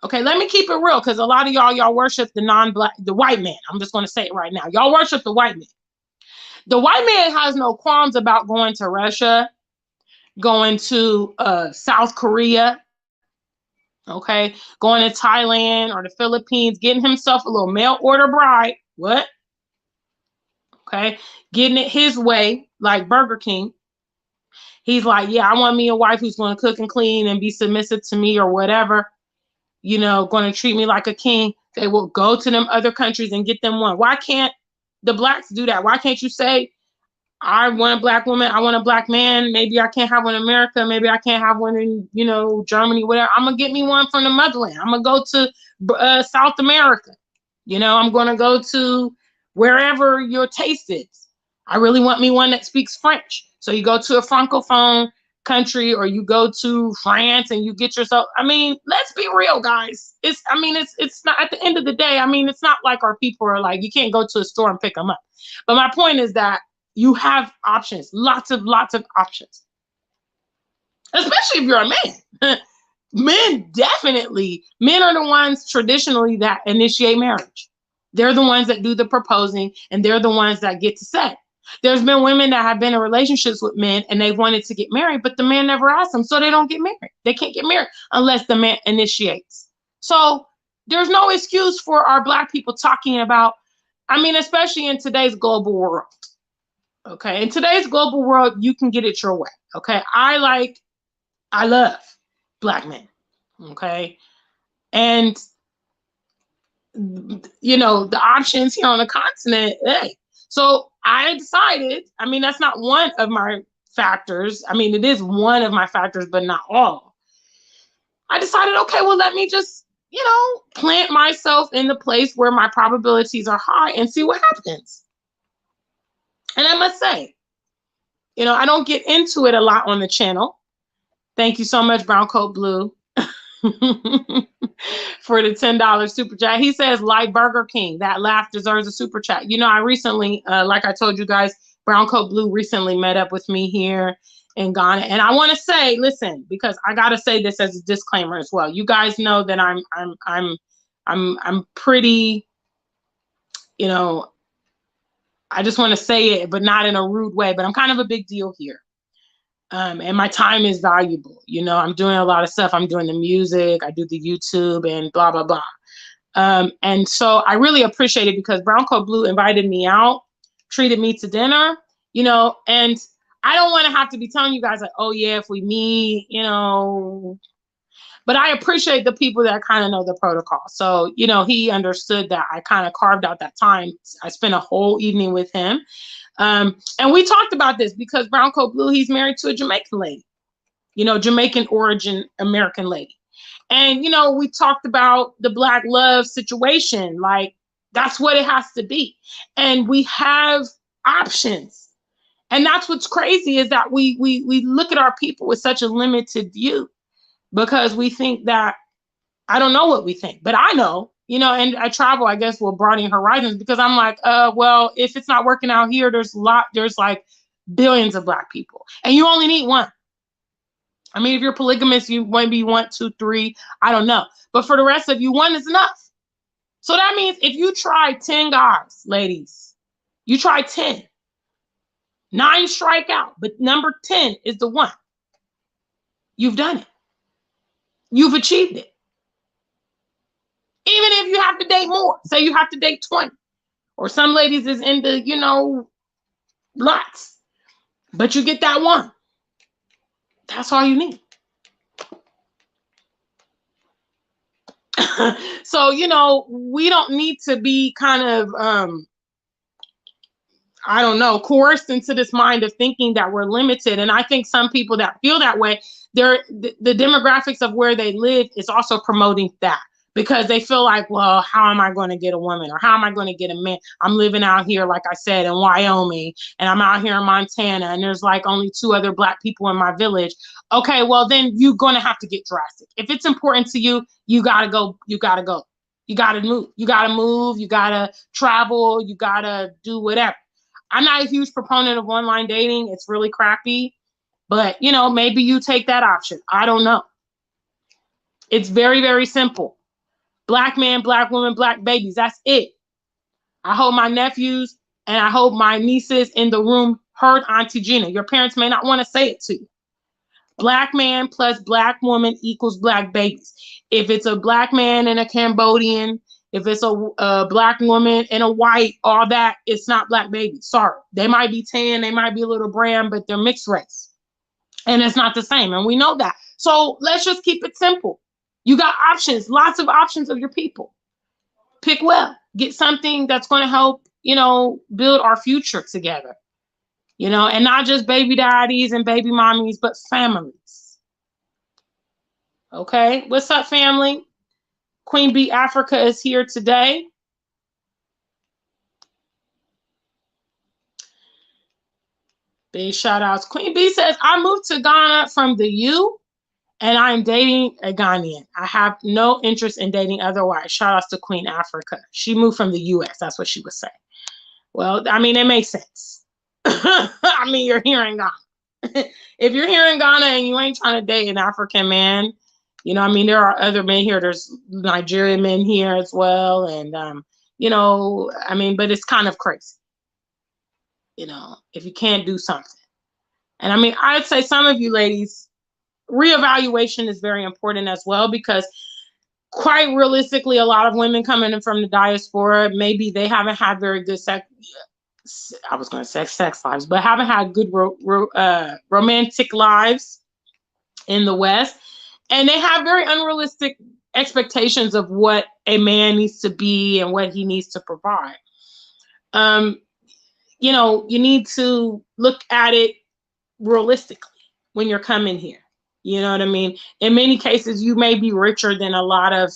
Okay, let me keep it real because a lot of y'all worship the non-Black, the white man. I'm just going to say it right now. Y'all worship the white man. The white man has no qualms about going to Russia, going to South Korea, okay, going to Thailand or the Philippines, getting himself a little mail order bride. What? Okay, getting it his way, like Burger King. He's like, yeah, I want me a wife who's going to cook and clean and be submissive to me or whatever, you know, going to treat me like a king. They will go to them other countries and get them one. Why can't the Blacks do that? Why can't you say, I want a Black woman, I want a Black man, maybe I can't have one in America, maybe I can't have one in, you know, Germany, whatever. I'm going to get me one from the motherland. I'm going to go to South America. You know, I'm going to go to wherever your taste is. I really want me one that speaks French. So you go to a Francophone country or you go to France and you get yourself, I mean, let's be real, guys. It's not, at the end of the day, I mean, it's not like our people are like, you can't go to a store and pick them up. But my point is that you have options, lots of options, especially if you're a man. Men are the ones traditionally that initiate marriage. They're the ones that do the proposing and they're the ones that get to say. There's been women that have been in relationships with men and they wanted to get married, but the man never asked them, so they don't get married. They can't get married unless the man initiates. So there's no excuse for our Black people talking about, I mean, especially in today's global world. Okay, in today's global world, you can get it your way. Okay, I love Black men. Okay, and you know the options here on the continent. Hey, so I decided. I mean, that's not one of my factors. I mean, it is one of my factors, but not all. I decided, okay, well, let me just, you know, plant myself in the place where my probabilities are high and see what happens. And I must say, you know, I don't get into it a lot on the channel. Thank you so much, Brown Coat Blue, for the $10 super chat. He says, like Burger King, that laugh deserves a super chat. You know, I recently, like I told you guys, Brown Coat Blue recently met up with me here in Ghana. And I want to say, listen, because I got to say this as a disclaimer as well. You guys know that I'm pretty, you know, I just want to say it, but not in a rude way, but I'm kind of a big deal here. And my time is valuable. You know, I'm doing a lot of stuff. I'm doing the music, I do the YouTube and blah, blah, blah. And so I really appreciate it because Brown Coat Blue invited me out, treated me to dinner, you know, and I don't want to have to be telling you guys like, oh yeah, if we meet, you know, but I appreciate the people that kind of know the protocol. So, you know, he understood that I kind of carved out that time. I spent a whole evening with him. And we talked about this because Brown Coat Blue, he's married to a Jamaican lady, you know, Jamaican origin American lady. And, you know, we talked about the Black love situation. Like, that's what it has to be. And we have options. And that's what's crazy is that we look at our people with such a limited view because we think that, I don't know what we think, but I know, you know, and I travel, I guess, with broadening horizons because I'm like, well, if it's not working out here, there's like billions of Black people and you only need one. I mean, if you're polygamous, you maybe want 2, 3, I don't know. But for the rest of you, one is enough. So that means if you try 10 guys, ladies, you try 10, 9 strike out, but number 10 is the one. You've done it. You've achieved it. Even if you have to date more, say you have to date 20, or some ladies is into, you know, lots, but you get that one. That's all you need. So, you know, we don't need to be kind of, I don't know, coerced into this mind of thinking that we're limited. And I think some people that feel that way, the demographics of where they live is also promoting that. Because they feel like, well, how am I going to get a woman or how am I going to get a man? I'm living out here, like I said, in Wyoming, and I'm out here in Montana, and there's like only 2 other Black people in my village. Okay, well, then you're going to have to get drastic. If it's important to you, you got to go. You got to go. You got to move. You got to move. You got to travel. You got to do whatever. I'm not a huge proponent of online dating. It's really crappy. But, you know, maybe you take that option. I don't know. It's very, very simple. Black man, Black woman, Black babies. That's it. I hope my nephews and I hope my nieces in the room heard Auntie Gina. Your parents may not want to say it to you. Black man plus Black woman equals Black babies. If it's a Black man and a Cambodian, if it's a Black woman and a white, all that, it's not Black babies. Sorry. They might be tan, they might be a little brown, but they're mixed race. And it's not the same. And we know that. So let's just keep it simple. You got options, lots of options of your people. Pick well. Get something that's going to help, you know, build our future together. You know, and not just baby daddies and baby mommies, but families. Okay, what's up, family? Queen Bee Africa is here today. Big shout outs. Queen Bee says, I moved to Ghana from the U. And I'm dating a Ghanaian. I have no interest in dating otherwise. Shout outs to Queen Africa. She moved from the US. That's what she was saying. Well, I mean, it makes sense. I mean, you're here in Ghana. If you're here in Ghana and you ain't trying to date an African man, you know, I mean, there are other men here. There's Nigerian men here as well. And, you know, I mean, but it's kind of crazy, you know, if you can't do something. And I mean, I'd say some of you ladies, reevaluation is very important as well, because quite realistically, a lot of women coming in from the diaspora, maybe they haven't had very good sex lives, but haven't had good romantic lives in the West. And they have very unrealistic expectations of what a man needs to be and what he needs to provide. You know, you need to look at it realistically when you're coming here. You know what I mean? In many cases, you may be richer than a lot of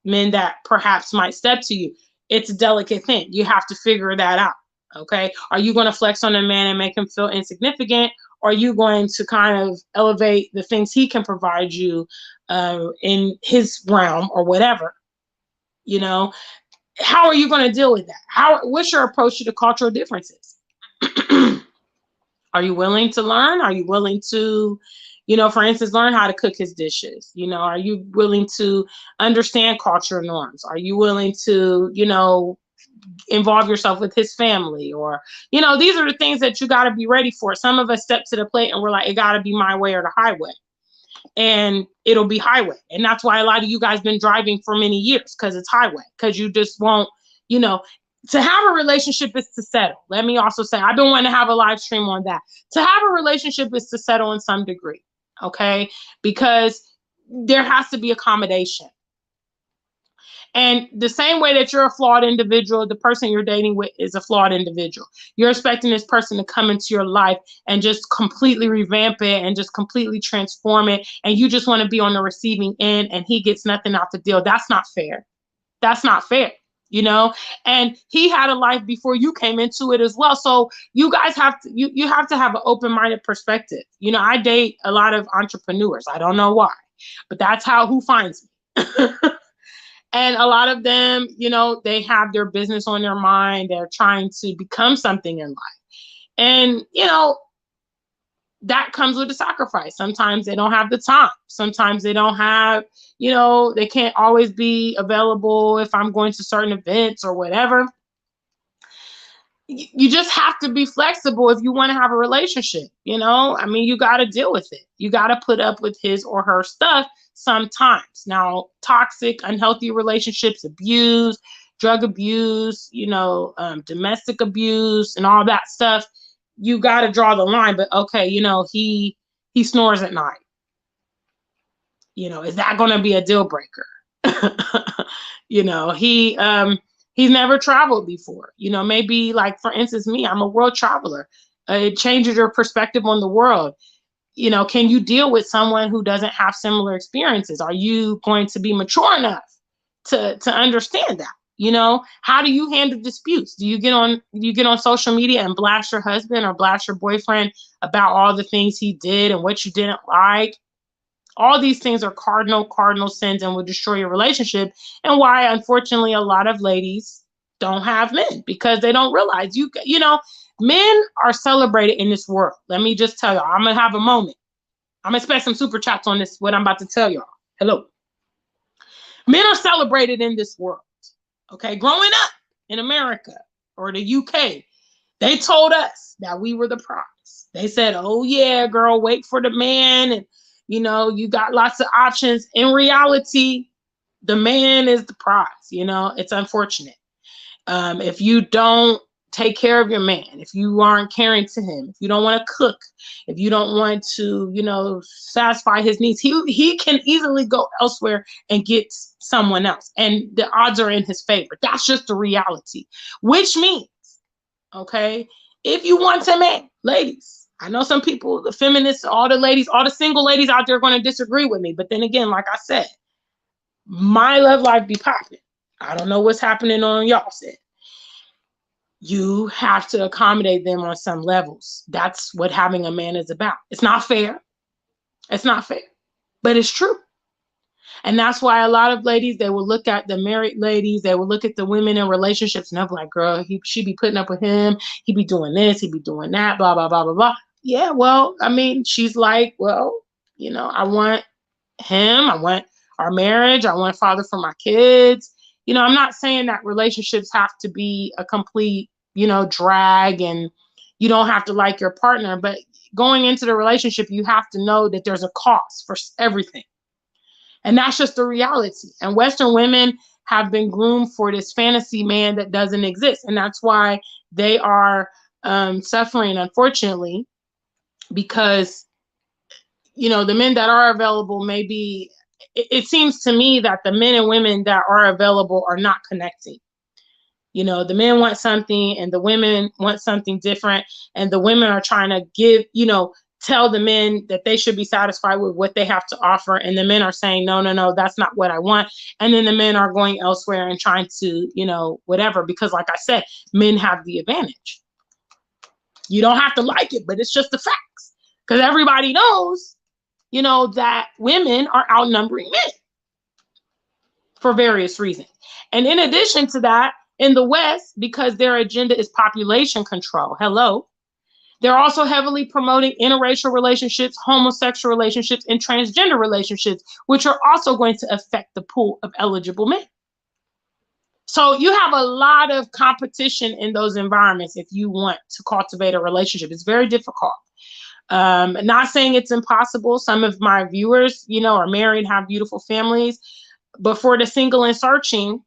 men that perhaps might step to you. It's a delicate thing. You have to figure that out. Okay. Are you going to flex on a man and make him feel insignificant? Or are you going to kind of elevate the things he can provide you in his realm or whatever? You know, how are you going to deal with that? What's your approach to the cultural differences? Are you willing to learn? Are you willing to, you know, for instance, learn how to cook his dishes? You know, are you willing to understand cultural norms? Are you willing to, you know, involve yourself with his family? Or, you know, these are the things that you got to be ready for. Some of us step to the plate and we're like, it got to be my way or the highway. And it'll be highway. And that's why a lot of you guys been driving for many years, because it's highway, because you just won't, you know. To have a relationship is to settle. Let me also say, I've been wanting to have a live stream on that. To have a relationship is to settle in some degree, okay? Because there has to be accommodation. And the same way that you're a flawed individual, the person you're dating with is a flawed individual. You're expecting this person to come into your life and just completely revamp it and just completely transform it. And you just want to be on the receiving end and he gets nothing out the deal. That's not fair. That's not fair, you know? And he had a life before you came into it as well. So you guys have to, you have to have an open-minded perspective. You know, I date a lot of entrepreneurs. I don't know why, but that's who finds me. And a lot of them, you know, they have their business on their mind. They're trying to become something in life. And, you know, that comes with a sacrifice. Sometimes they don't have the time. Sometimes they don't have, you know, they can't always be available if I'm going to certain events or whatever. You just have to be flexible if you want to have a relationship, you know? I mean, you got to deal with it. You got to put up with his or her stuff sometimes. Now, toxic, unhealthy relationships, abuse, drug abuse, you know, domestic abuse and all that stuff, you got to draw the line. But okay, you know, he snores at night. You know, is that going to be a deal breaker? You know, he's never traveled before. You know, maybe like, for instance, me, I'm a world traveler. It changes your perspective on the world. You know, can you deal with someone who doesn't have similar experiences? Are you going to be mature enough to understand that? You know, how do you handle disputes? Do you get on social media and blast your husband or blast your boyfriend about all the things he did and what you didn't like? All these things are cardinal sins and will destroy your relationship. And why, unfortunately, a lot of ladies don't have men, because they don't realize you know, men are celebrated in this world. Let me just tell y'all, I'm going to have a moment. I'm going to expect some super chats on this, what I'm about to tell y'all. Hello. Men are celebrated in this world. Okay. Growing up in America or the UK, they told us that we were the prize. They said, oh yeah, girl, wait for the man. And, you know, you got lots of options. In reality, the man is the prize. You know, it's unfortunate. If you don't take care of your man, if you aren't caring to him, if you don't want to cook, if you don't want to, you know, satisfy his needs, he can easily go elsewhere and get someone else. And the odds are in his favor. That's just the reality, which means, okay, if you want a man, ladies, I know some people, the feminists, all the ladies, all the single ladies out there are going to disagree with me. But then again, like I said, my love life be popping. I don't know what's happening on y'all's end. You have to accommodate them on some levels. That's what having a man is about. It's not fair. It's not fair, but it's true. And that's why a lot of ladies, they will look at the married ladies, they will look at the women in relationships and they'll be like, girl, she be putting up with him. He be doing this, he be doing that, blah, blah, blah, blah, blah. Yeah, well, I mean, she's like, well, you know, I want him. I want our marriage. I want a father for my kids. You know, I'm not saying that relationships have to be a complete, you know, drag and you don't have to like your partner, but going into the relationship, you have to know that there's a cost for everything. And that's just the reality. And Western women have been groomed for this fantasy man that doesn't exist. And that's why they are suffering, unfortunately, because, you know, the men that are available, maybe it seems to me that the men and women that are available are not connecting. You know, the men want something and the women want something different. And the women are trying to give, you know, tell the men that they should be satisfied with what they have to offer. And the men are saying, no, no, no, that's not what I want. And then the men are going elsewhere and trying to, you know, whatever, because like I said, men have the advantage. You don't have to like it, but it's just the facts, because everybody knows, you know, that women are outnumbering men for various reasons. And in addition to that, in the West, because their agenda is population control, hello, they're also heavily promoting interracial relationships, homosexual relationships, and transgender relationships, which are also going to affect the pool of eligible men. So you have a lot of competition in those environments if you want to cultivate a relationship. It's very difficult. Not saying it's impossible. Some of my viewers, you know, are married, have beautiful families, but for the single and searching,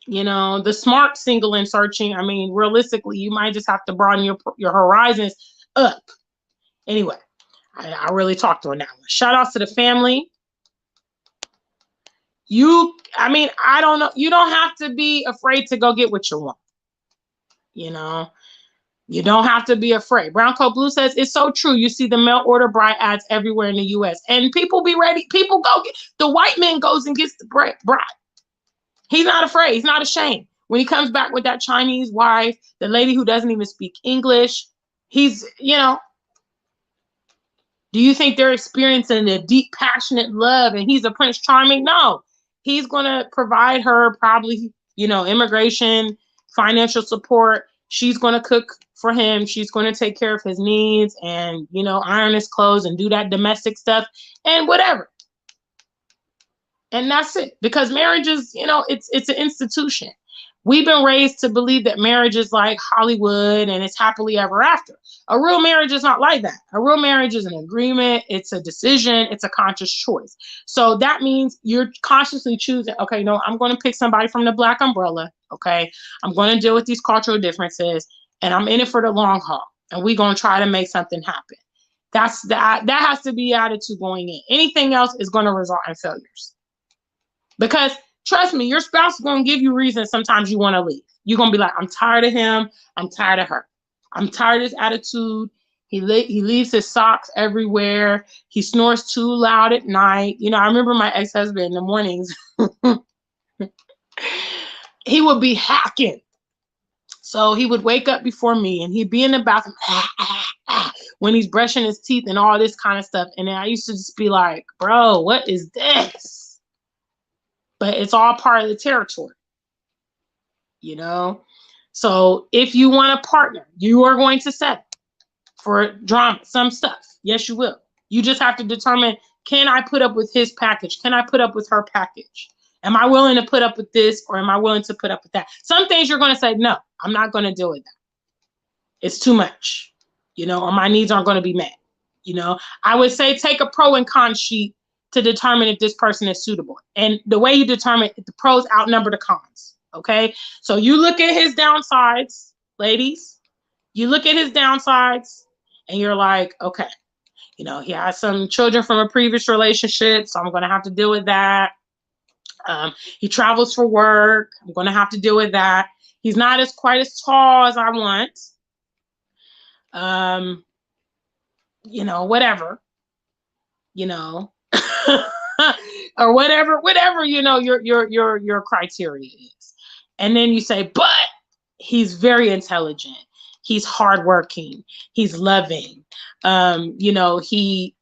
you know, the smart single and searching, I mean, realistically, you might just have to broaden your horizons up. Anyway, I really talked on that one. Shout outs to the family. I mean, I don't know. You don't have to be afraid to go get what you want. You know, you don't have to be afraid. Brown Coat Blue says it's so true. You see the mail order bride ads everywhere in the U.S. and people be ready. People go get the white man goes and gets the bride. He's not afraid. He's not ashamed. When he comes back with that Chinese wife, the lady who doesn't even speak English, he's, do you think they're experiencing a deep, passionate love and he's a Prince Charming? No, he's going to provide her probably, immigration, financial support. She's going to cook for him. She's going to take care of his needs and, iron his clothes and do that domestic stuff and whatever. And that's it. Because marriage is, it's an institution. We've been raised to believe that marriage is like Hollywood and it's happily ever after. A real marriage is not like that. A real marriage is an agreement. It's a decision. It's a conscious choice. So that means you're consciously choosing, okay, no, I'm going to pick somebody from the black umbrella. Okay. I'm going to deal with these cultural differences and I'm in it for the long haul. And we're going to try to make something happen. That has to be attitude going in. Anything else is going to result in failures. Because trust me, your spouse is going to give you reasons sometimes you want to leave. You're going to be like, I'm tired of him. I'm tired of her. I'm tired of his attitude. He leaves his socks everywhere. He snores too loud at night. I remember my ex-husband in the mornings. He would be hacking. So he would wake up before me and he'd be in the bathroom when he's brushing his teeth and all this kind of stuff. And then I used to just be like, bro, what is this? But it's all part of the territory, So if you want a partner, you are going to settle for drama, some stuff. Yes, you will. You just have to determine, can I put up with his package? Can I put up with her package? Am I willing to put up with this or am I willing to put up with that? Some things you're going to say, no, I'm not going to deal with that. It's too much, or my needs aren't going to be met. I would say take a pro and con sheet to determine if this person is suitable. And the way you determine if the pros outnumber the cons, okay? So you look at his downsides, ladies. You look at his downsides and you're like, okay, he has some children from a previous relationship, so I'm going to have to deal with that. He travels for work. I'm going to have to deal with that. He's not quite as tall as I want. Whatever, or whatever, your criteria is. And then you say, but he's very intelligent. He's hardworking. He's loving. He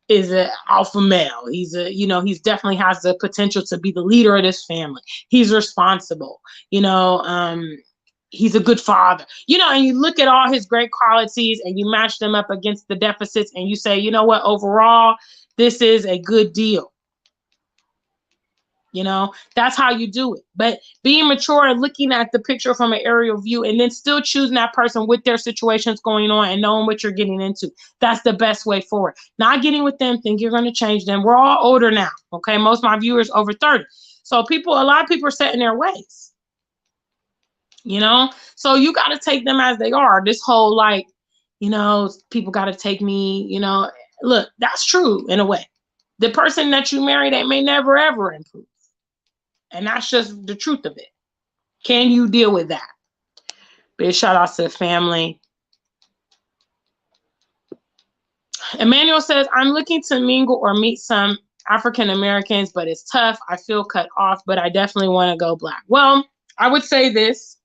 is an alpha male. He's he's definitely has the potential to be the leader of this family. He's responsible. He's a good father, and you look at all his great qualities and you match them up against the deficits and you say, you know what, overall, this is a good deal. That's how you do it. But being mature and looking at the picture from an aerial view and then still choosing that person with their situations going on and knowing what you're getting into. That's the best way forward. Not getting with them, think you're going to change them. We're all older now. Okay. Most of my viewers over 30. So a lot of people are set in their ways. So you got to take them as they are. This whole people got to take me, look, that's true in a way. The person that you marry, they may never, ever improve. And that's just the truth of it. Can you deal with that? Big shout out to the family. Emmanuel says, I'm looking to mingle or meet some African Americans, but it's tough. I feel cut off, but I definitely want to go black. Well, I would say this.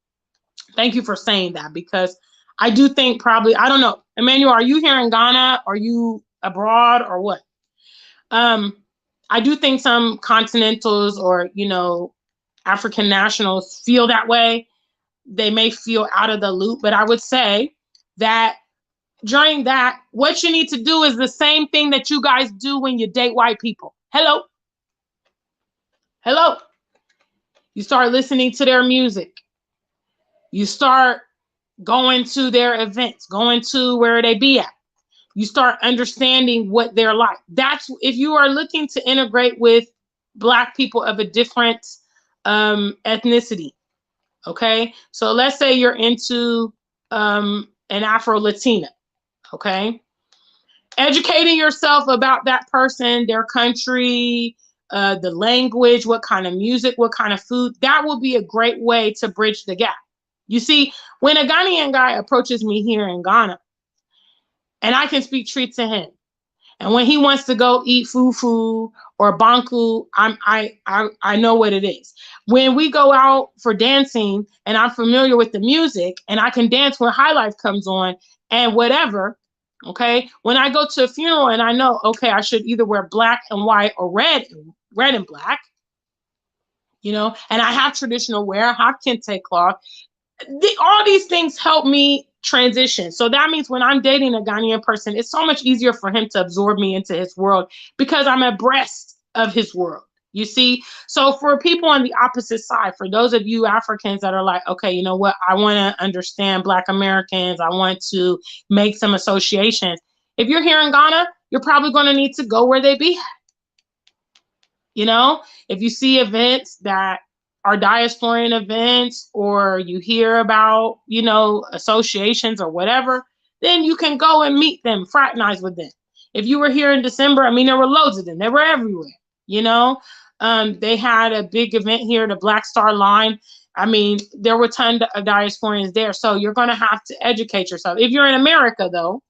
Thank you for saying that, because I do think probably, I don't know, Emmanuel, are you here in Ghana? Are you abroad or what? I do think some continentals or, African nationals feel that way. They may feel out of the loop, but I would say that during that, what you need to do is the same thing that you guys do when you date white people. Hello. You start listening to their music. You start going to their events, going to where they be at. You start understanding what they're like. That's if you are looking to integrate with Black people of a different ethnicity. Okay. So let's say you're into an Afro-Latina. Okay. Educating yourself about that person, their country, the language, what kind of music, what kind of food. That will be a great way to bridge the gap. You see, when a Ghanaian guy approaches me here in Ghana, and I can speak Twi to him, and when he wants to go eat fufu or banku, I know what it is. When we go out for dancing and I'm familiar with the music and I can dance when High Life comes on and whatever, okay? When I go to a funeral and I know, okay, I should either wear black and white or red and black, you know, and I have traditional wear, I have kente cloth. All these things help me transition. So that means when I'm dating a Ghanaian person, it's so much easier for him to absorb me into his world because I'm abreast of his world. You see? So for people on the opposite side, for those of you Africans that are like, okay, you know what? I want to understand Black Americans. I want to make some associations. If you're here in Ghana, you're probably going to need to go where they be. You know, if you see events that are diasporan events, or you hear about, you know, associations or whatever, then you can go and meet them, fraternize with them. If you were here in December, I mean, there were loads of them. They were everywhere, you know. They had a big event here, the Black Star Line. I mean, there were tons of diasporans there. So you're going to have to educate yourself. If you're in America, though,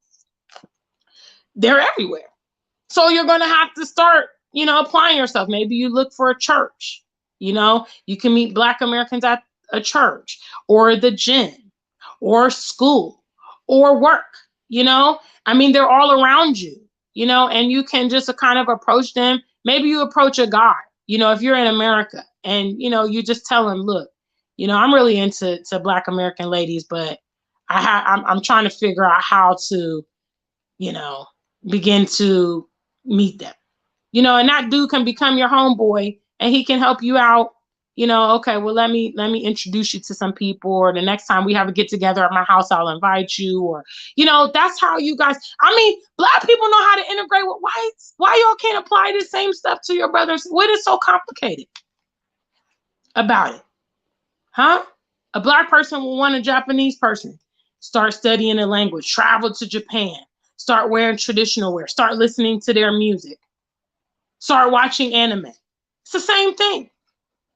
they're everywhere. So you're going to have to start, you know, applying yourself. Maybe you look for a church. You know, you can meet Black Americans at a church or the gym or school or work, you know. I mean, they're all around you, you know, and you can just kind of approach them. Maybe you approach a guy, you know, if you're in America and, you know, you just tell him, look, you know, I'm really into Black American ladies, but I'm trying to figure out how to, you know, begin to meet them, you know, and that dude can become your homeboy. And he can help you out, you know, okay, well, let me introduce you to some people, or the next time we have a get together at my house, I'll invite you, or, you know, that's how you guys, I mean, Black people know how to integrate with whites. Why y'all can't apply the same stuff to your brothers? What is so complicated about it? Huh? A Black person will want a Japanese person. Start studying the language, travel to Japan, start wearing traditional wear, start listening to their music, start watching anime. It's the same thing.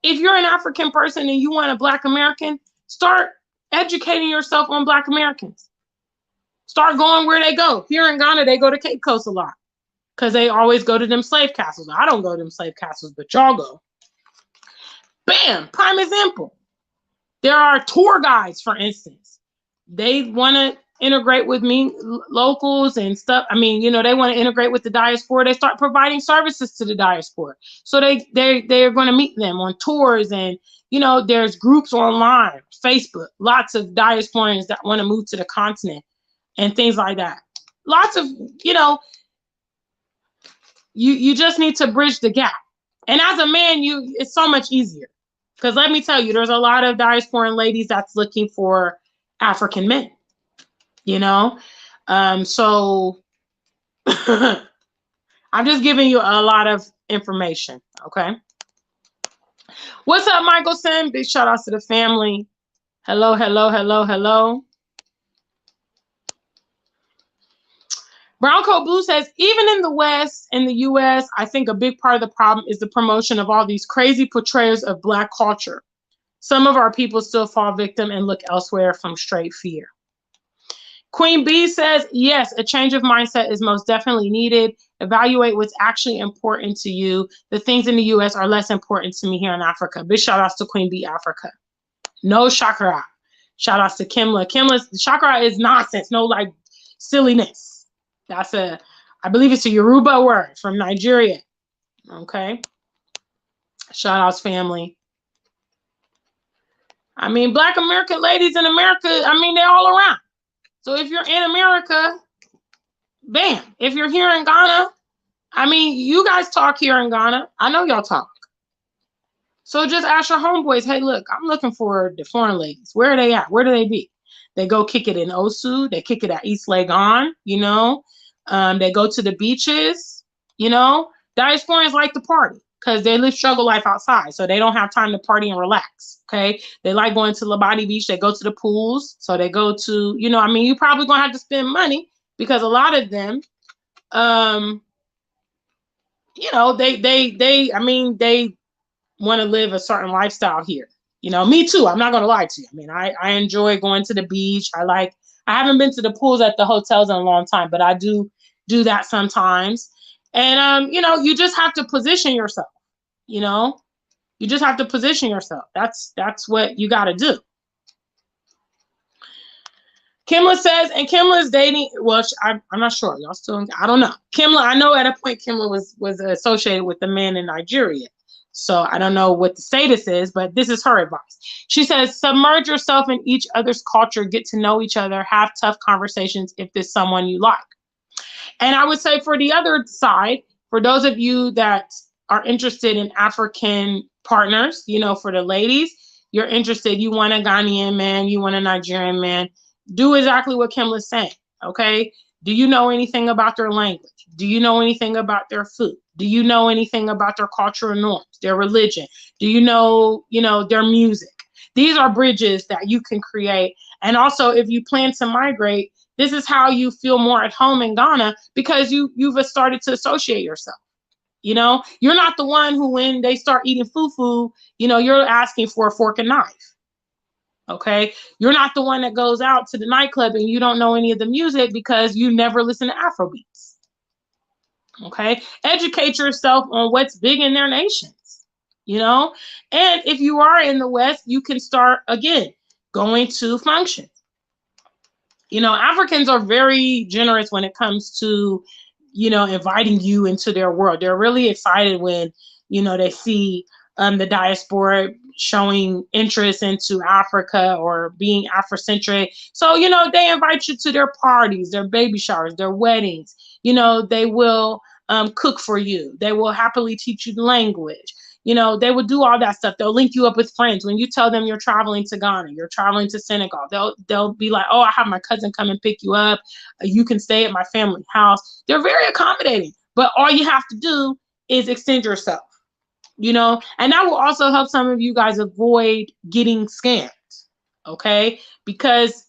If you're an African person and you want a Black American, start educating yourself on Black Americans. Start going where they go. Here in Ghana, they go to Cape Coast a lot because they always go to them slave castles. I don't go to them slave castles, but y'all go. Bam, prime example. There are tour guides, for instance. They want to integrate with me, locals and stuff. I mean, you know, they want to integrate with the diaspora. They start providing services to the diaspora. So they're going to meet them on tours, and, you know, there's groups online, Facebook, lots of diasporans that want to move to the continent and things like that. Lots of, you know, you just need to bridge the gap. And as a man, it's so much easier, because let me tell you, there's a lot of diasporan ladies that's looking for African men. You know, so I'm just giving you a lot of information. Okay. What's up, Michelson? Big shout outs to the family. Hello, hello, hello, hello. Brown Coat Blue says, even in the West, in the US, I think a big part of the problem is the promotion of all these crazy portrayals of Black culture. Some of our people still fall victim and look elsewhere from straight fear. Queen B says, yes, a change of mindset is most definitely needed. Evaluate what's actually important to you. The things in the US are less important to me here in Africa. Big shout outs to Queen B Africa. No chakra. Shout outs to Kimla. Kimla's chakra is nonsense. No, like, silliness. That's I believe it's a Yoruba word from Nigeria. Okay. Shout outs, family. I mean, Black American ladies in America, I mean, they're all around. So if you're in America, bam. If you're here in Ghana, I mean, you guys talk here in Ghana. I know y'all talk. So just ask your homeboys, hey, look, I'm looking for the foreign ladies. Where are they at? Where do they be? They go kick it in Osu. They kick it at East Legon, you know. They go to the beaches, you know. Diasporans like to party because they live struggle life outside. So they don't have time to party and relax. Okay. They like going to Labadi Beach. They go to the pools. So they go to, you know, I mean, you probably gonna have to spend money because a lot of them you know, I mean, they want to live a certain lifestyle here. You know, me too. I'm not going to lie to you. I mean, I enjoy going to the beach. I haven't been to the pools at the hotels in a long time, but I do that sometimes. And, you know, you just have to position yourself, you know, you just have to position yourself. That's what you got to do. Kimla says, and Kimla's dating. Well, I'm not sure. Y'all still, I don't know. Kimla, I know at a point Kimla was associated with a man in Nigeria. So I don't know what the status is, but this is her advice. She says, submerge yourself in each other's culture, get to know each other, have tough conversations if there's someone you like. And I would say for the other side, for those of you that are interested in African partners, you know, for the ladies, you're interested, you want a Ghanaian man, you want a Nigerian man, do exactly what Kimla's saying, okay? Do you know anything about their language? Do you know anything about their food? Do you know anything about their cultural norms, their religion? Do you know, their music? These are bridges that you can create. And also, if you plan to migrate, this is how you feel more at home in Ghana because you've started to associate yourself. You know, you're not the one who, when they start eating fufu, you're asking for a fork and knife. Okay. You're not the one that goes out to the nightclub and you don't know any of the music because you never listen to Afrobeats. Okay. Educate yourself on what's big in their nations, and if you are in the West, you can start again going to functions. Africans are very generous when it comes to, inviting you into their world. They're really excited when, they see the diaspora showing interest into Africa or being Afrocentric. So, they invite you to their parties, their baby showers, their weddings. They will cook for you. They will happily teach you the language. They will do all that stuff. They'll link you up with friends. When you tell them you're traveling to Ghana, you're traveling to Senegal, they'll be like, oh, I have my cousin come and pick you up. You can stay at my family house. They're very accommodating, but all you have to do is extend yourself, and that will also help some of you guys avoid getting scammed, okay? Because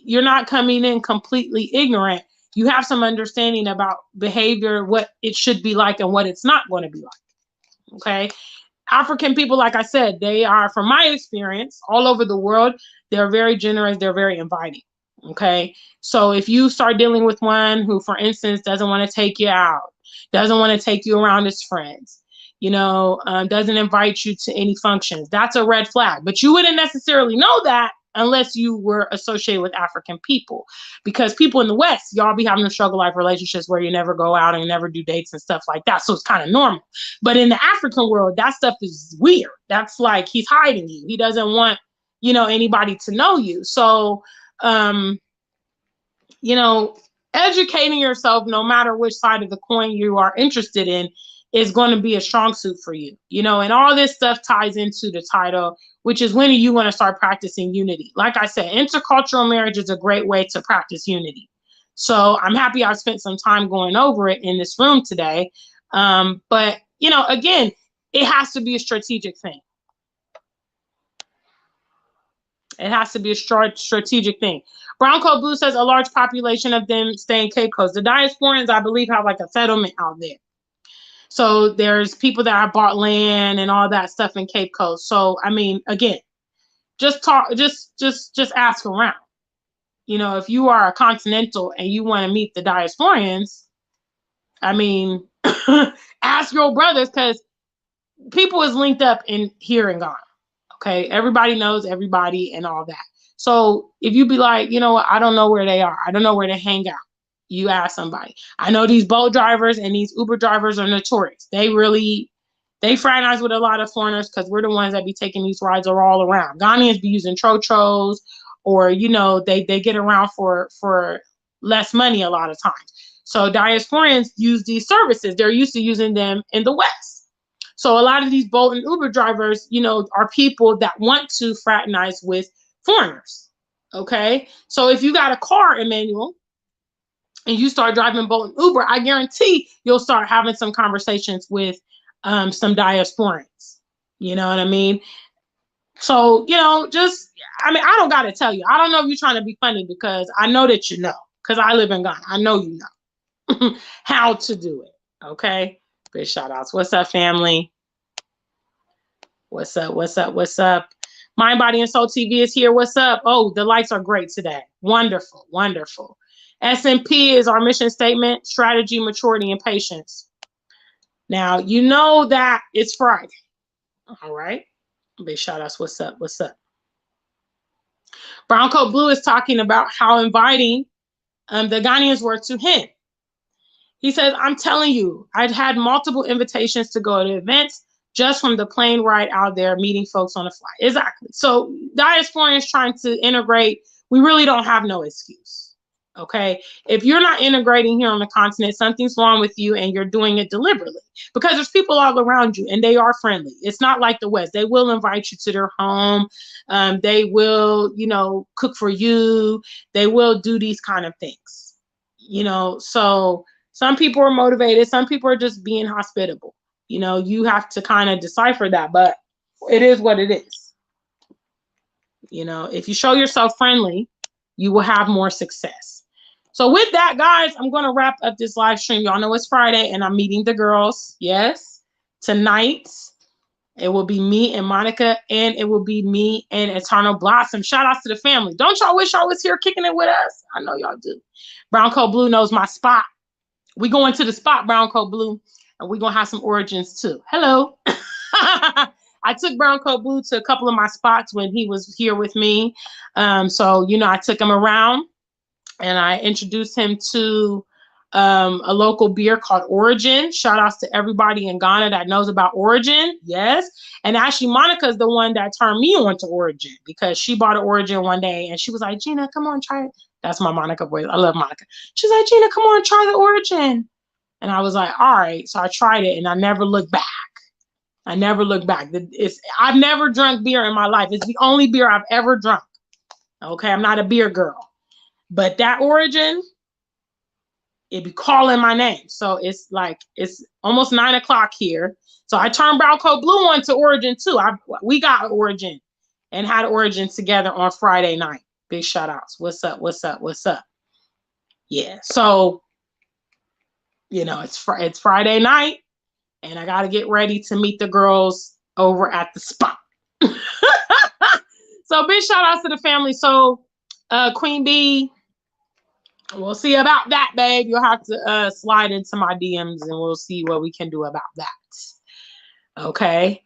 you're not coming in completely ignorant. You have some understanding about behavior, what it should be like and what it's not going to be like, okay? African people, like I said, they are, from my experience, all over the world, they're very generous, they're very inviting, okay? So if you start dealing with one who, for instance, doesn't want to take you out, doesn't want to take you around his friends, doesn't invite you to any functions, that's a red flag. But you wouldn't necessarily know that unless you were associated with African people, because people in the West, y'all be having struggle life relationships where you never go out and never do dates and stuff like that. So it's kind of normal. But in the African world, that stuff is weird. That's like he's hiding you. He doesn't want, anybody to know you. So, educating yourself, no matter which side of the coin you are interested in, is going to be a strong suit for you, and all this stuff ties into the title, which is when you want to start practicing unity. Like I said, intercultural marriage is a great way to practice unity. So I'm happy I spent some time going over it in this room today. But, again, it has to be a strategic thing. It has to be a strategic thing. Brown Coat Blue says a large population of them stay in Cape Coast. The diasporans, I believe, have like a settlement out there. So there's people that have bought land and all that stuff in Cape Coast. So, I mean, again, just ask around. If you are a continental and you want to meet the diasporians, I mean, ask your brothers, because people is linked up here in Ghana. Okay. Everybody knows everybody and all that. So if you be like, I don't know where they are, I don't know where they hang out, you ask somebody. I know these boat drivers and these Uber drivers are notorious. They fraternize with a lot of foreigners because we're the ones that be taking these rides all around. Ghanaians be using trotros, or, they get around for less money a lot of times. So diasporans use these services. They're used to using them in the West. So a lot of these boat and Uber drivers, are people that want to fraternize with foreigners. Okay. So if you got a car, Emmanuel, and you start driving boat and Uber, I guarantee you'll start having some conversations with some diasporans. You know what I mean? So, I don't got to tell you. I don't know if you're trying to be funny, because I know that because I live in Ghana. I know how to do it. Okay? Big shout outs. What's up, family? What's up? What's up? What's up? Mind, Body, and Soul TV is here. What's up? Oh, the lights are great today. Wonderful. Wonderful. SMP is our mission statement: strategy, maturity, and patience. Now, you know that it's Friday. All right. Big shout outs. What's up? What's up? Brown Coat Blue is talking about how inviting the Ghanaians were to him. He says, I'm telling you, I'd had multiple invitations to go to events just from the plane ride out there, meeting folks on the flight. Exactly. So diasporans trying to integrate, we really don't have no excuse. Okay. If you're not integrating here on the continent, something's wrong with you and you're doing it deliberately, because there's people all around you and they are friendly. It's not like the West. They will invite you to their home. They will, you know, cook for you. They will do these kind of things, you know. So some people are motivated. Some people are just being hospitable. You know, you have to kind of decipher that, but it is what it is. You know, if you show yourself friendly, you will have more success. So with that, guys, I'm going to wrap up this live stream. Y'all know it's Friday and I'm meeting the girls. Yes. Tonight, it will be me and Monica, and it will be me and Eternal Blossom. Shout outs to the family. Don't y'all wish y'all was here kicking it with us? I know y'all do. Brown Coat Blue knows my spot. We going to the spot, Brown Coat Blue, and we're going to have some origins too. Hello. I took Brown Coat Blue to a couple of my spots when he was here with me. So, you know, I took him around and I introduced him to a local beer called Origin. Shout outs to everybody in Ghana that knows about Origin. Yes. And actually, Monica's the one that turned me on to Origin, because she bought an Origin one day and she was like, Gina, come on, try it. That's my Monica voice. I love Monica. She's like, Gina, come on, try the Origin. And I was like, all right. So I tried it and I never looked back. I never looked back. I've never drunk beer in my life. It's the only beer I've ever drunk. Okay, I'm not a beer girl. But that Origin, it be calling my name. So it's like, it's almost 9 o'clock here. So I turned Brown Coat Blue on to Origin too. We got Origin and had Origin together on Friday night. Big shout outs. What's up? What's up? What's up? Yeah. So, you know, it's Friday night and I got to get ready to meet the girls over at the spot. So big shout outs to the family. So Queen Bee, we'll see about that, babe. You'll have to slide into my DMs and we'll see what we can do about that. Okay.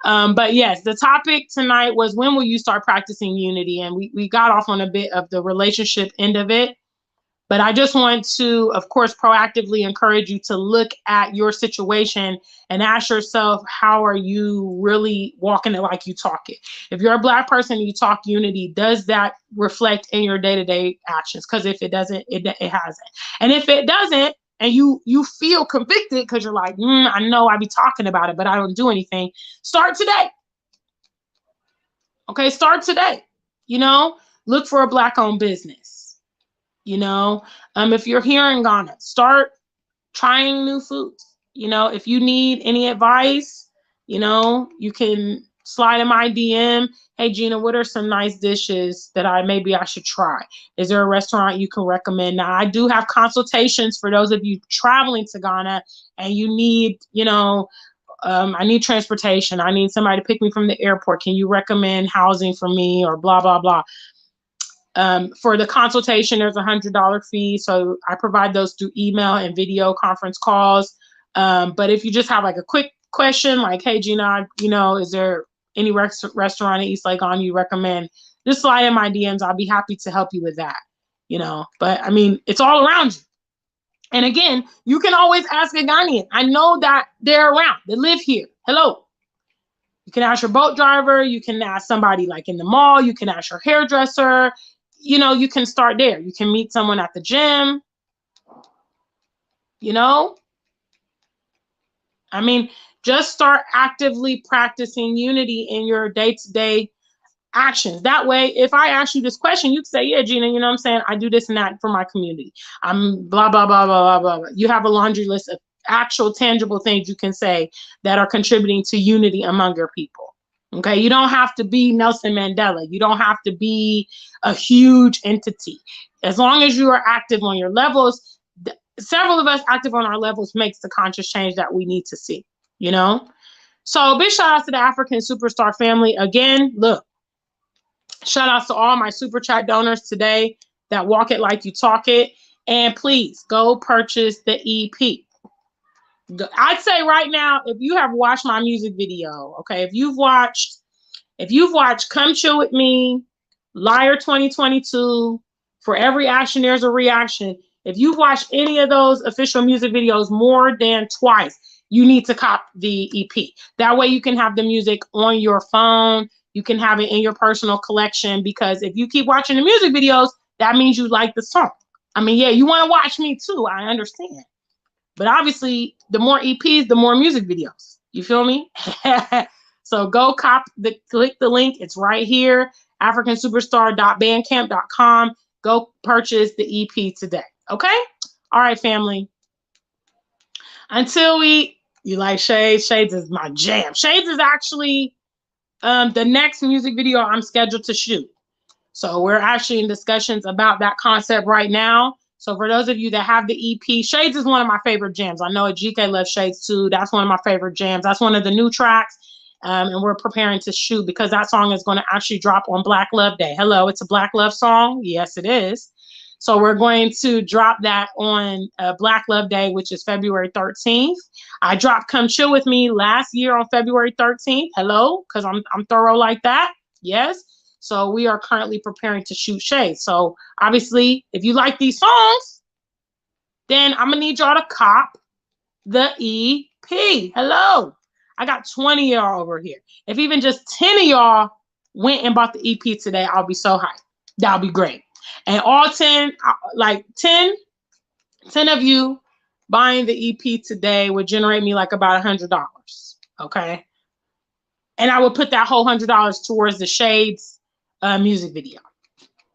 But yes, the topic tonight was, when will you start practicing unity? And we got off on a bit of the relationship end of it. But I just want to, of course, proactively encourage you to look at your situation and ask yourself, how are you really walking it like you talk it? If you're a Black person and you talk unity, does that reflect in your day-to-day actions? Because if it doesn't, it hasn't. And if it doesn't, and you feel convicted because you're like, I know I be talking about it, but I don't do anything, start today. Okay, start today. You know, look for a Black-owned business. You know, if you're here in Ghana, start trying new foods. You know, if you need any advice, you know, you can slide in my DM. Hey, Gina, what are some nice dishes that maybe I should try? Is there a restaurant you can recommend? Now, I do have consultations for those of you traveling to Ghana and you need, you know, I need transportation. I need somebody to pick me from the airport. Can you recommend housing for me, or blah, blah, blah? For the consultation, there's a $100 fee. So I provide those through email and video conference calls. But if you just have like a quick question, like, hey, Gina, you know, is there any restaurant in East Legon you recommend? Just slide in my DMs. I'll be happy to help you with that, you know. But I mean, it's all around you. And again, you can always ask a Ghanaian. I know that they're around. They live here. Hello. You can ask your boat driver. You can ask somebody like in the mall. You can ask your hairdresser. You know, you can start there. You can meet someone at the gym. You know, I mean, just start actively practicing unity in your day-to-day actions. That way, if I ask you this question, you can say, yeah, Gina, you know what I'm saying? I do this and that for my community. I'm blah, blah, blah, blah, blah, blah. You have a laundry list of actual tangible things you can say that are contributing to unity among your people. Okay, you don't have to be Nelson Mandela. You don't have to be a huge entity. As long as you are active on your levels, several of us active on our levels makes the conscious change that we need to see, you know? So big shout outs to the African Superstar family. Again, look, shout outs to all my super chat donors today that walk it like you talk it. And please go purchase the EP. I'd say right now, if you have watched my music video, okay, if you've watched Come Chill With Me, Liar 2022, For Every Action There's a Reaction, if you've watched any of those official music videos more than twice, you need to cop the EP. That way you can have the music on your phone. You can have it in your personal collection, because if you keep watching the music videos, that means you like the song. I mean, yeah, you want to watch me too. I understand. But obviously, the more EPs, the more music videos. You feel me? So go click the link. It's right here, africansuperstar.bandcamp.com. Go purchase the EP today. Okay? All right, family. Until you like Shades? Shades is my jam. Shades is actually the next music video I'm scheduled to shoot. So we're actually in discussions about that concept right now. So for those of you that have the EP, Shades is one of my favorite jams. I know GK loves Shades too. That's one of my favorite jams. That's one of the new tracks. And we're preparing to shoot because that song is going to actually drop on Black Love Day. Hello, it's a Black Love song. Yes, it is. So we're going to drop that on Black Love Day, which is February 13th. I dropped Come Chill With Me last year on February 13th. Hello, because I'm thorough like that. Yes. So we are currently preparing to shoot Shades. So obviously, if you like these songs, then I'm gonna need y'all to cop the EP. Hello. I got 20 of y'all over here. If even just 10 of y'all went and bought the EP today, I'll be so hyped. That'll be great. And all 10 of you buying the EP today would generate me like about $100. Okay. And I would put that whole $100 towards the Shades music video.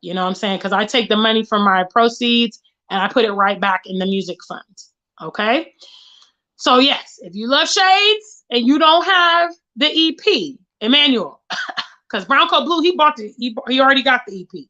You know what I'm saying? Because I take the money from my proceeds and I put it right back in the music fund. Okay. So yes, if you love Shades and you don't have the EP, Emmanuel, because Brown Coat Blue, he already got the EP.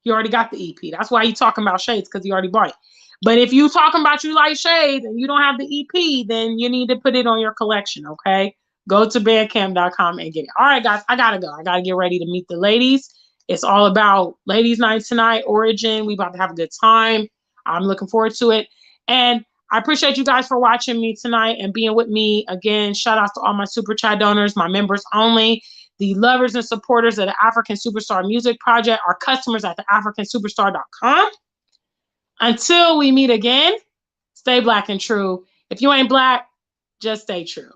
He already got the EP. That's why he's talking about Shades, because he already bought it. But if you talking about you like Shades and you don't have the EP, then you need to put it on your collection. Okay. Go to bandcamp.com and get it. All right, guys, I gotta go. I gotta get ready to meet the ladies. It's all about ladies' night tonight, Origin. We about to have a good time. I'm looking forward to it. And I appreciate you guys for watching me tonight and being with me. Again, shout out to all my super chat donors, my members only, the lovers and supporters of the African Superstar Music Project, our customers at the africansuperstar.com. Until we meet again, stay black and true. If you ain't black, just stay true.